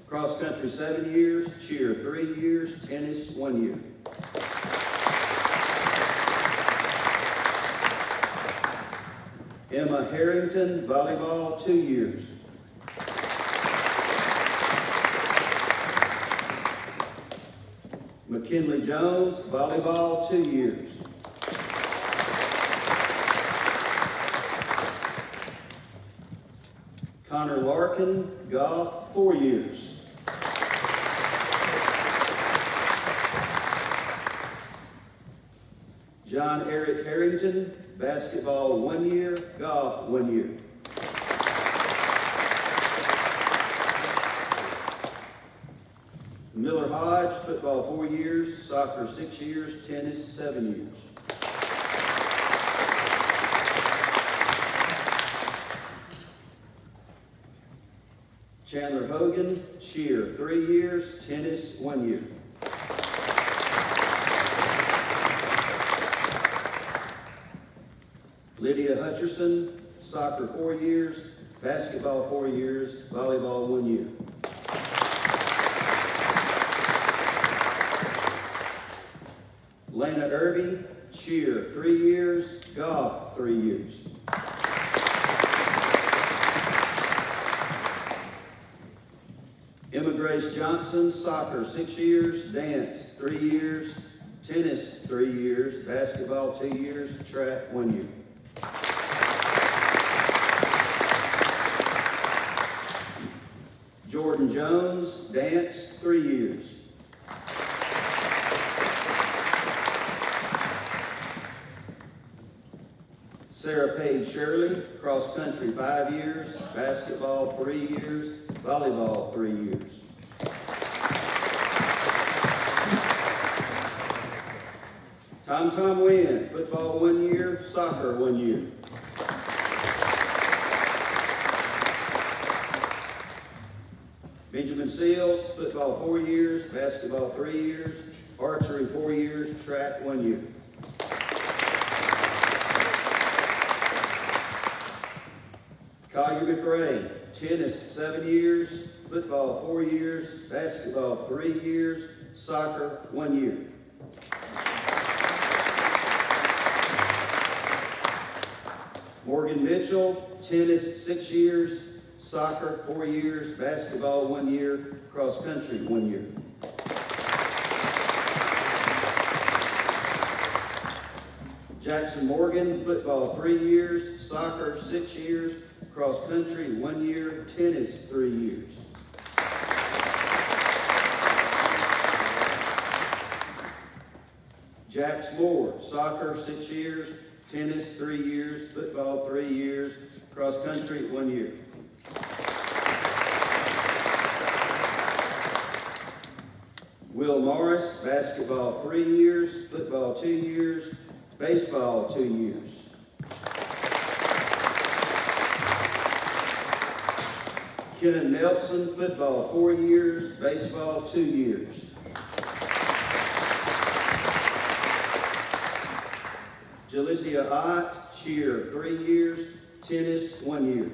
cross country 7 years, cheer 3 years, tennis 1 year. Emma Harrington, volleyball 2 years. McKinley Jones, volleyball 2 years. Connor Larkin, golf 4 years. John Eric Harrington, basketball 1 year, golf 1 year. Miller Hodge, football 4 years, soccer 6 years, tennis 7 years. Chandler Hogan, cheer 3 years, tennis 1 year. Lydia Hutcherson, soccer 4 years, basketball 4 years, volleyball 1 year. Lena Irby, cheer 3 years, golf 3 years. Emma Grace Johnson, soccer 6 years, dance 3 years, tennis 3 years, basketball 2 years, track 1 year. Jordan Jones, dance 3 years. Sarah Paige Shirley, cross country 5 years, basketball 3 years, volleyball 3 years. Tom Wynn, football 1 year, soccer 1 year. Benjamin Seals, football 4 years, basketball 3 years, archery 4 years, track 1 year. Collier McRae, tennis 7 years, football 4 years, basketball 3 years, soccer 1 year. Morgan Mitchell, tennis 6 years, soccer 4 years, basketball 1 year, cross country 1 year. Jackson Morgan, football 3 years, soccer 6 years, cross country 1 year, tennis 3 years. Jax Moore, soccer 6 years, tennis 3 years, football 3 years, cross country 1 year. Will Morris, basketball 3 years, football 2 years, baseball 2 years. Kenan Nelson, football 4 years, baseball 2 years. Jalicia Ott, cheer 3 years, tennis 1 year.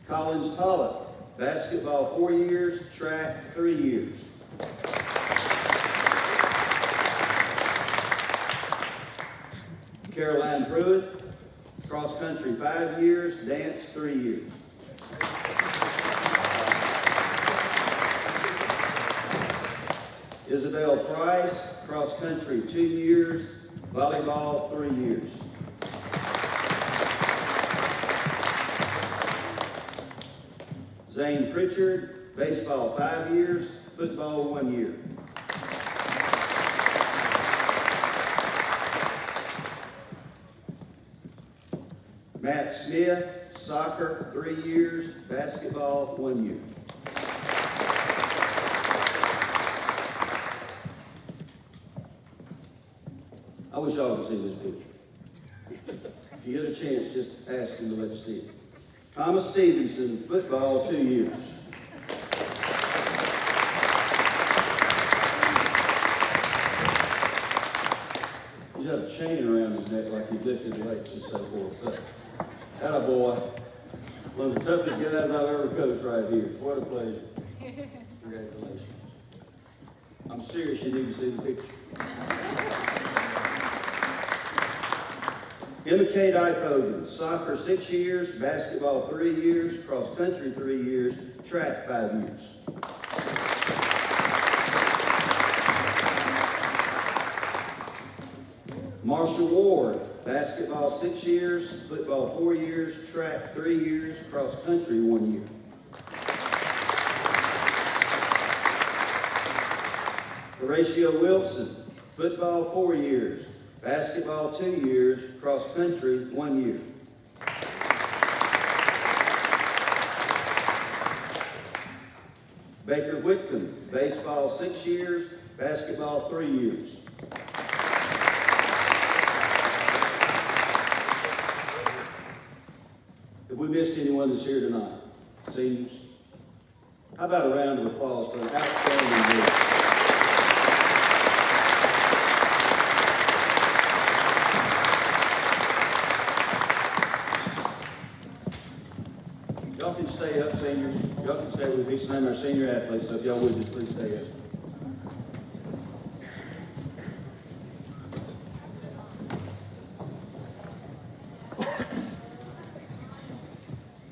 Collins Pollock, basketball 4 years, track 3 years. Caroline Pruitt, cross country 5 years, dance 3 years. Isabel Price, cross country 2 years, volleyball 3 years. Zane Pritchard, baseball 5 years, football 1 year. Matt Smith, soccer 3 years, basketball 1 year. I wish y'all could see this picture. If you get a chance, just ask him to let you see it. Thomas Stevenson, football 2 years. He's got a chain around his neck like he lifted weights and so forth. Atta boy. One of the toughest guys I've ever coached right here. What a pleasure. Congratulations. I'm serious, you need to see the picture. Emma Kate Eichhoven, soccer 6 years, basketball 3 years, cross country 3 years, track 5 years. Marshall Ward, basketball 6 years, football 4 years, track 3 years, cross country 1 year. Horatio Wilson, football 4 years, basketball 2 years, cross country 1 year. Baker Whitcomb, baseball 6 years, basketball 3 years. Have we missed anyone that's here tonight? Seniors? How about a round of applause for an outstanding group? Y'all can stay up, seniors. Y'all can stay with me. Name our senior athletes, so if y'all would just please stay up.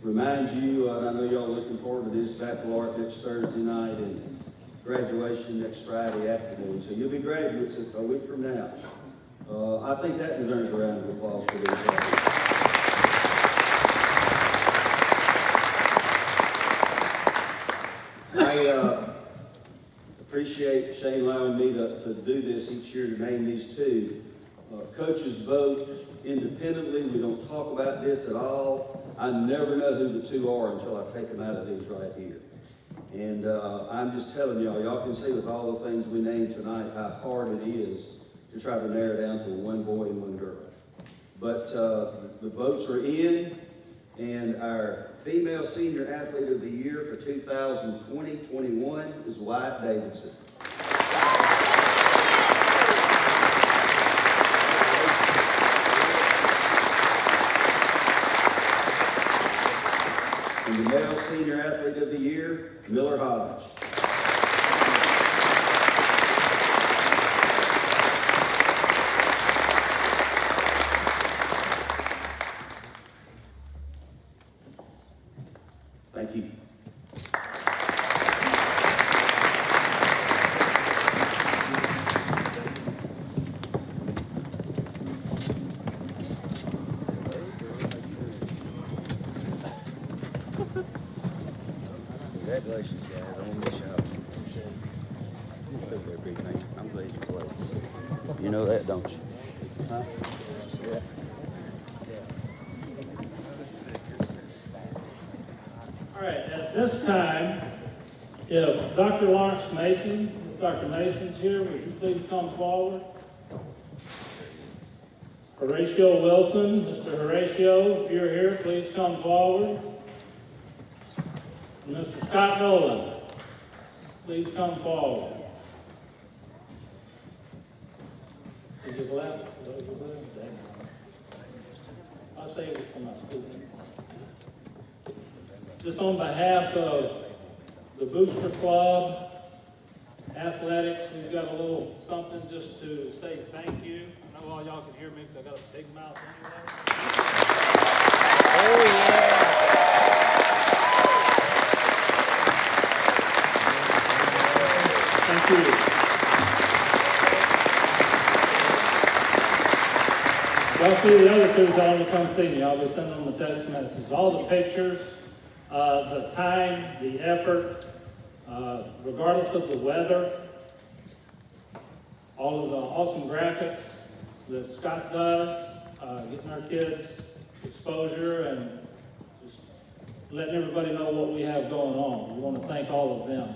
Remind you, I know y'all looking forward to this Battle Art next Thursday night and graduation next Friday afternoon. So you'll be graduates a week from now. I think that deserves a round of applause for these guys. I appreciate Shane allowing me to do this each year to name these two. Coaches vote independently. We don't talk about this at all. I never know who the two are until I take them out of these right here. And I'm just telling y'all can see with all the things we named tonight how hard it is to try to narrow down to one boy and one girl. but the votes are in, and our female senior athlete of the year for 2020-21 is Wyatt Davidson. And the male senior athlete of the year, Miller Hodge. Thank you. Congratulations, guys, on this shot. There, big man. I'm glad you played. You know that, don't you? Huh? Yeah. All right, at this time, if Dr. Lawrence Mason, if Dr. Mason's here, would you please come forward? Horatio Wilson, Mr. Horatio, if you're here, please come forward. And Mr. Scott Nolan, please come forward. Is it left? Is it left? I'll save it for my student. Just on behalf of the Booster Club, athletics, we've got a little something just to say thank you. I know all y'all can hear me because I got a big mouth anyway. Oh, yeah. Thank you. Y'all see the other two, tell them to come see me. I'll be sending them a text message. All the pictures, the time, the effort, regardless of the weather, all of the awesome graphics that Scott does, getting our kids exposure and just letting everybody know what we have going on. We want to thank all of them.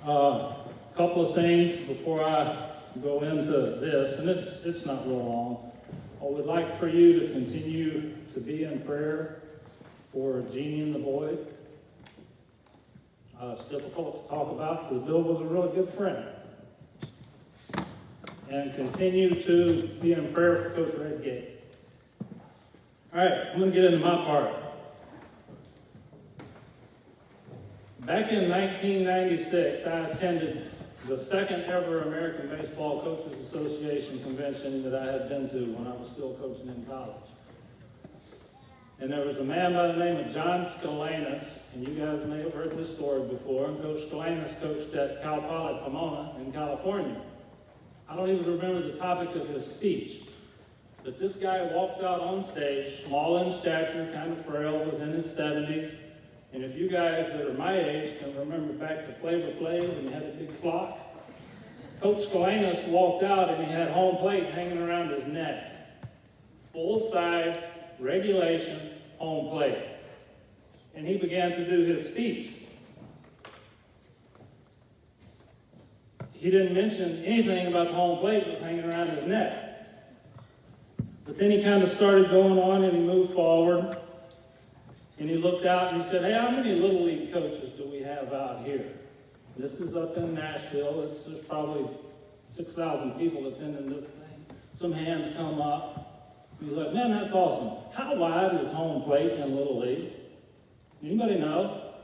A couple of things before I go into this, and it's not real long. I would like for you to continue to be in prayer for Jeannie and the boys. It's difficult to talk about because Bill was a really good friend. And continue to be in prayer for Coach Redgate. All right, I'm going to get into my part. Back in 1996, I attended the second ever American Baseball Coaches Association convention that I had been to when I was still coaching in college. And there was a man by the name of John Scalanis, and you guys may have heard this story before, and Coach Scalanis coached at Pollock, Pomona in California. I don't even remember the topic of his speech, but this guy walks out on stage, small in stature, kind of frail, was in his 70s, and if you guys that are my age can remember back to Flavor Flav and he had a big clock, Coach Scalanis walked out and he had home plate hanging around his neck. Full size, regulation, home plate. And he began to do his speech. He didn't mention anything about the home plate that was hanging around his neck. But then he kind of started going on and he moved forward. And he looked out and he said, hey, how many Little League coaches do we have out here? This is up in Nashville. There's probably 6,000 people attending this thing. Some hands come up. He's like, man, that's awesome. How wide is home plate in Little League? Anybody know?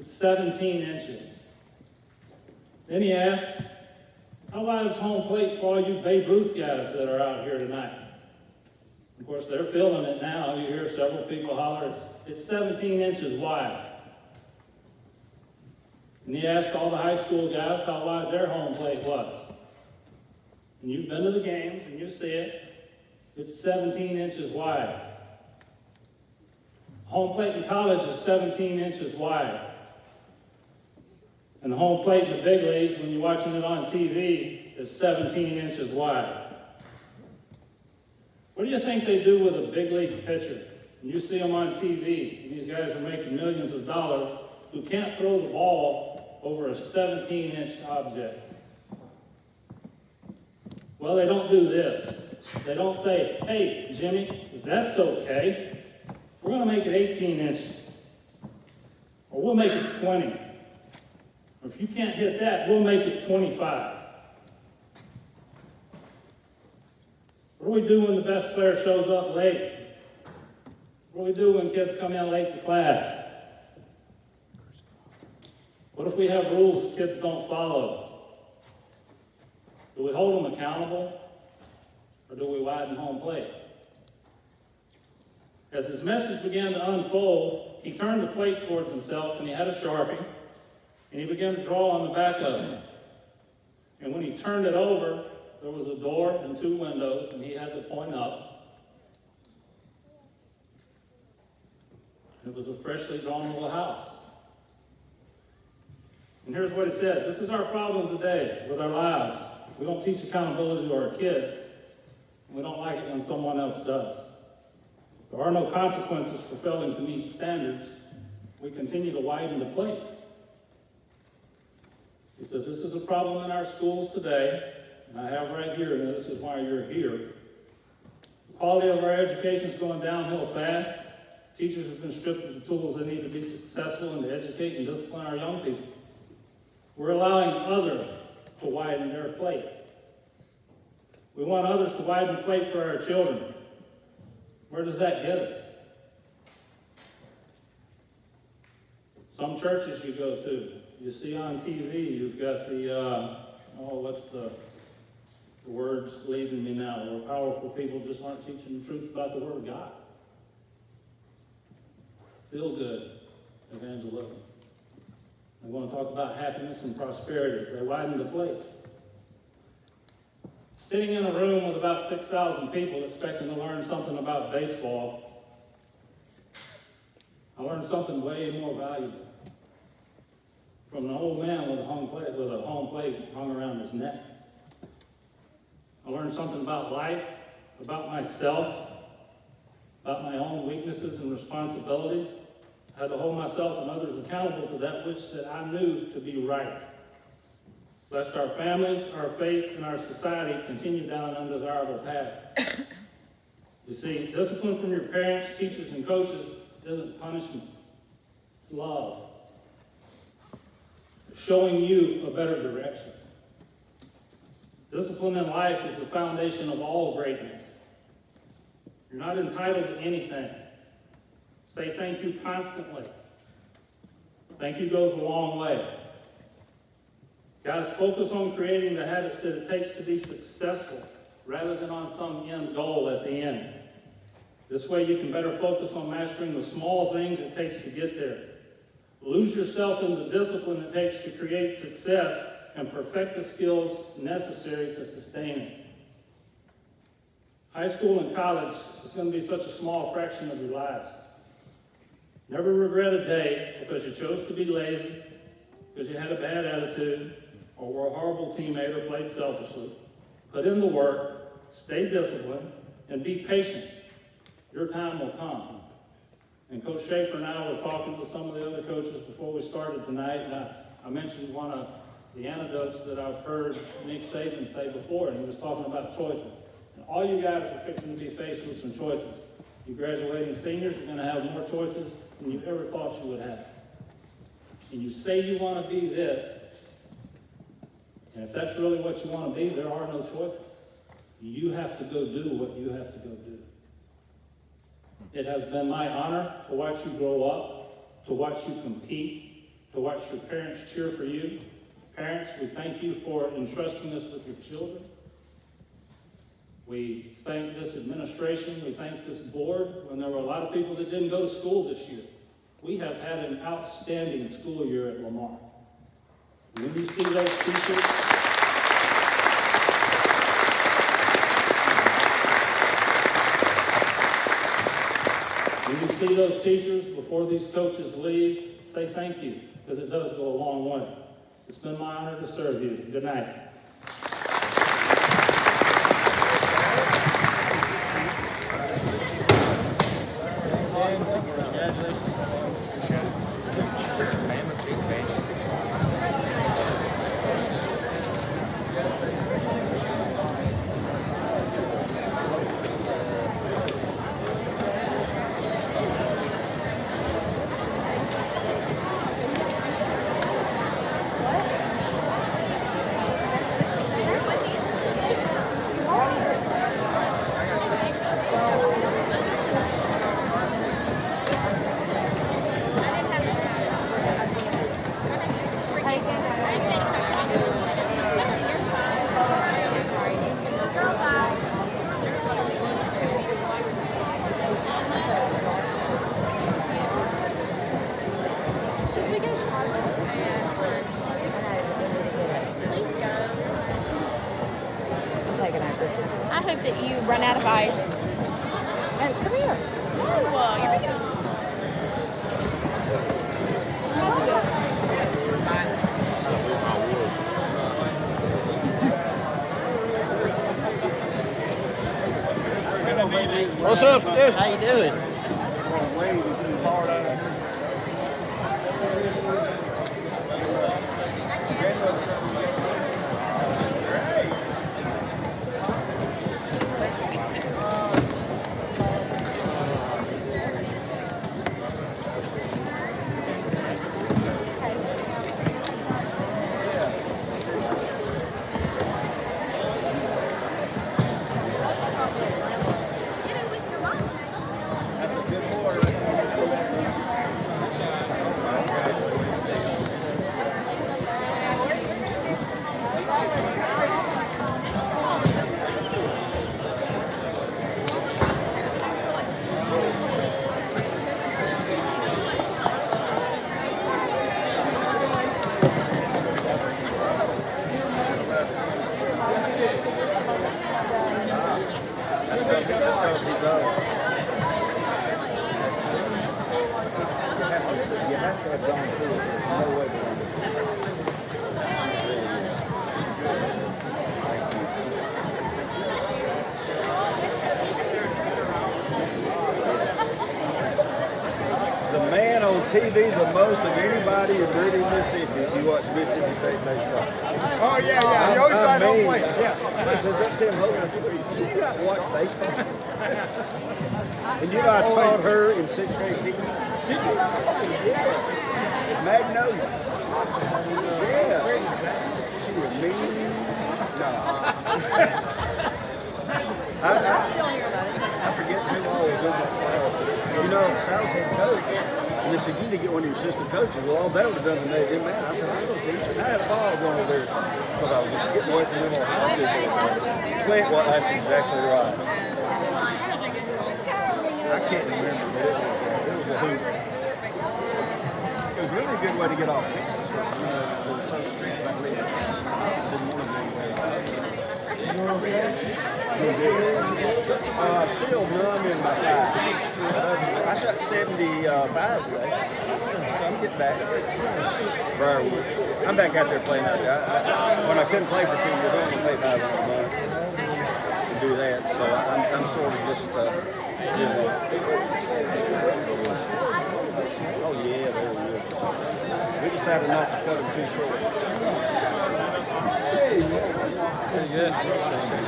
It's 17 inches. Then he asked, how wide is home plate for all you Babe Ruth guys that are out here tonight? Of course, they're feeling it now. You hear several people holler, it's 17 inches wide. And he asked all the high school guys how wide their home plate was. And you've been to the games and you see it. It's 17 inches wide. Home plate in college is 17 inches wide. And the home plate in the big leagues, when you're watching it on TV, is 17 inches wide. What do you think they do with a big league pitcher? And you see them on TV, and these guys are making millions of dollars who can't throw the ball over a 17-inch object. Well, they don't do this. They don't say, hey, Jimmy, that's okay. We're going to make it 18 inches. Or we'll make it 20. Or if you can't hit that, we'll make it 25. What do we do when the best player shows up late? What do we do when kids come in late to class? What if we have rules that kids don't follow? Do we hold them accountable? Or do we widen home plate? As his message began to unfold, he turned the plate towards himself and he had a Sharpie and he began to draw on the back of it. And when he turned it over, there was a door and 2 windows and he had to point up. It was a freshly drawn little house. And here's what he said. This is our problem today with our lives. We don't teach accountability to our kids. And we don't like it when someone else does. There are no consequences for failing to meet standards. We continue to widen the plate. He says, this is a problem in our schools today, and I have right here, and this is why you're here. The quality of our education is going downhill fast. Teachers have been stripped of the tools they need to be successful and to educate and discipline our young people. We're allowing others to widen their plate. We want others to widen the plate for our children. Where does that get us? Some churches you go to, you see on TV, you've got the, what's the words leaving me now, where powerful people just aren't teaching the truth about the Word of God. Feel good evangelism. They want to talk about happiness and prosperity. They widen the plate. Sitting in a room with about 6,000 people expecting to learn something about baseball, I learned something way more valuable from an old man with a home plate hung around his neck. I learned something about life, about myself, about my own weaknesses and responsibilities. I had to hold myself and others accountable to that which that I knew to be right. Lest our families, our faith, and our society continue down an undesirable path. You see, discipline from your parents, teachers, and coaches isn't punishment. It's love. It's showing you a better direction. Discipline in life is the foundation of all greatness. You're not entitled to anything. Say thank you constantly. Thank you goes a long way. Guys, focus on creating the habits that it takes to be successful rather than on some end goal at the end. This way you can better focus on mastering the small things it takes to get there. Lose yourself in the discipline it takes to create success and perfect the skills necessary to sustain it. High school and college is going to be such a small fraction of your lives. Never regret a day because you chose to be lazy, because you had a bad attitude, or were a horrible teammate or played selfishly. Put in the work, stay disciplined, and be patient. Your time will come. And Coach Schaefer and I were talking with some of the other coaches before we started tonight, and I mentioned one of the anecdotes that I've heard Nick Saban say before, and he was talking about choices. And all you guys are fixing to be faced with some choices. You graduating seniors are going to have more choices than you ever thought you would have. And you say you want to be this, and if that's really what you want to be, there are no choices. You have to go do what you have to go do. It has been my honor to watch you grow up, to watch you compete, to watch your parents cheer for you. Parents, we thank you for entrusting us with your children. We thank this administration, we thank this board. When there were a lot of people that didn't go to school this year, we have had an outstanding school year at Lamar. When you see those teachers, before these coaches leave, say thank you, because it does go a long way. It's been my honor to serve you. Good night. that you run out of ice. Oh, come here. Oh, here we go. What's up, dude? How you doing? TV the most of anybody in Rudy, Mississippi if you watch Mississippi State baseball. Oh, yeah. You always try to play. Yeah. Says that Tim Hogan. I said, you got to watch baseball? And you know, I taught her in 6th grade. Yeah. Magnolia. Yeah. She was mean. No. I forget who all was in that class. You know, Sal's head coach. And they said, you need to get one of your assistant coaches. Well, all that would have done today, didn't matter. I said, I'm going to teach you. I had a ball going over there because I was getting away from them on high school. Clint, well, that's exactly right. I can't remember, but it was a hoot. It was really a good way to get off campus. It was so strict about leaving. I didn't want to be there. Still numb in my thigh. I shot 75 today. So I'm getting back. Briarwood. I'm back out there playing out there. When I couldn't play for 2 years, I only played $500 a month to do that. So I'm sort of just doing that. Oh yeah, they were good. We decided not to cut them too short. Pretty good.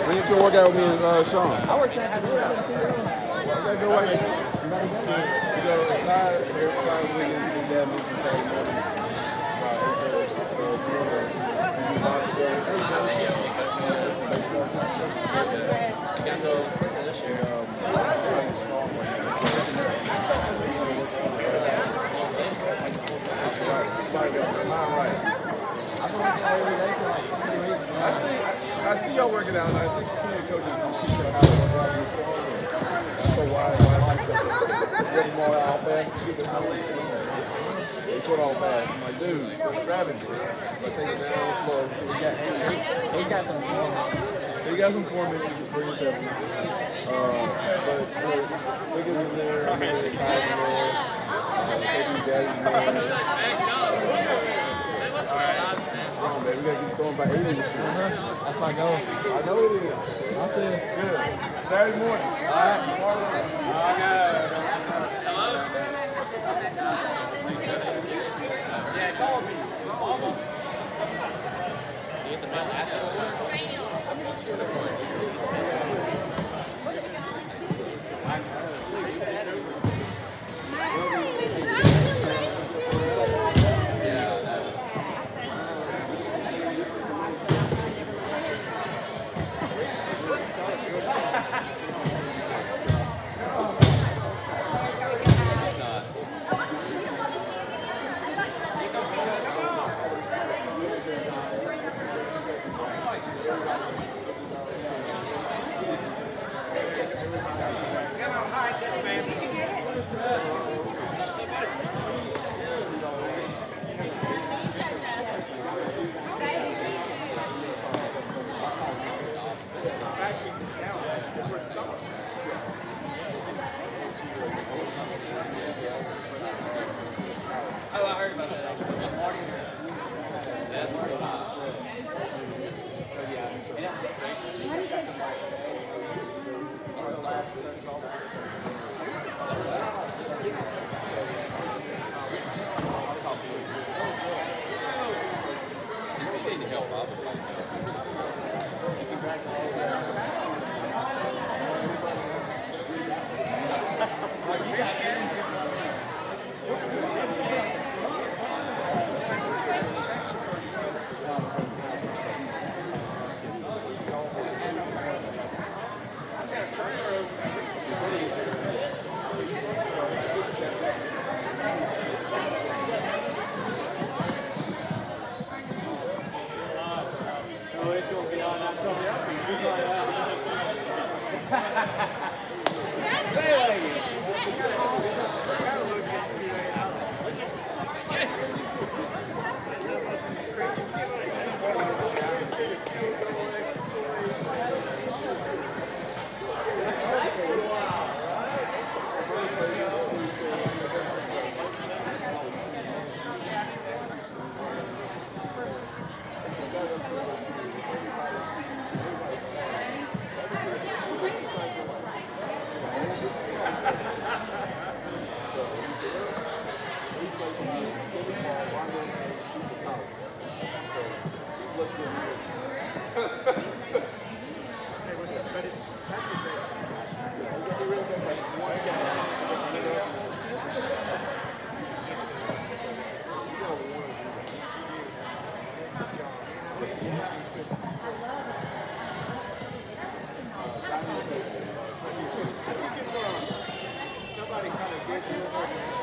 When you can work out with me and Sean. I work out. I gotta go away. You go tired weekends and dad moves from Saturday morning. I see y'all working out, and I think senior coaches can teach y'all how to work out this strong. That's so why get them all out fast and get them out. They put all fast. I'm like, dude, we're grabbing you. But take it down slow. He's got some form. He got some form issues with pretty heavy. But look at him there, and then Kauser there, taking Daddy there. On, baby. We gotta keep going by 80 this year. That's my goal. I know it is. I'll see you. Good. Saturday morning. All right. Hello? Yeah, it's all me. Mama. You get the bell after? Somebody kind of get you over there.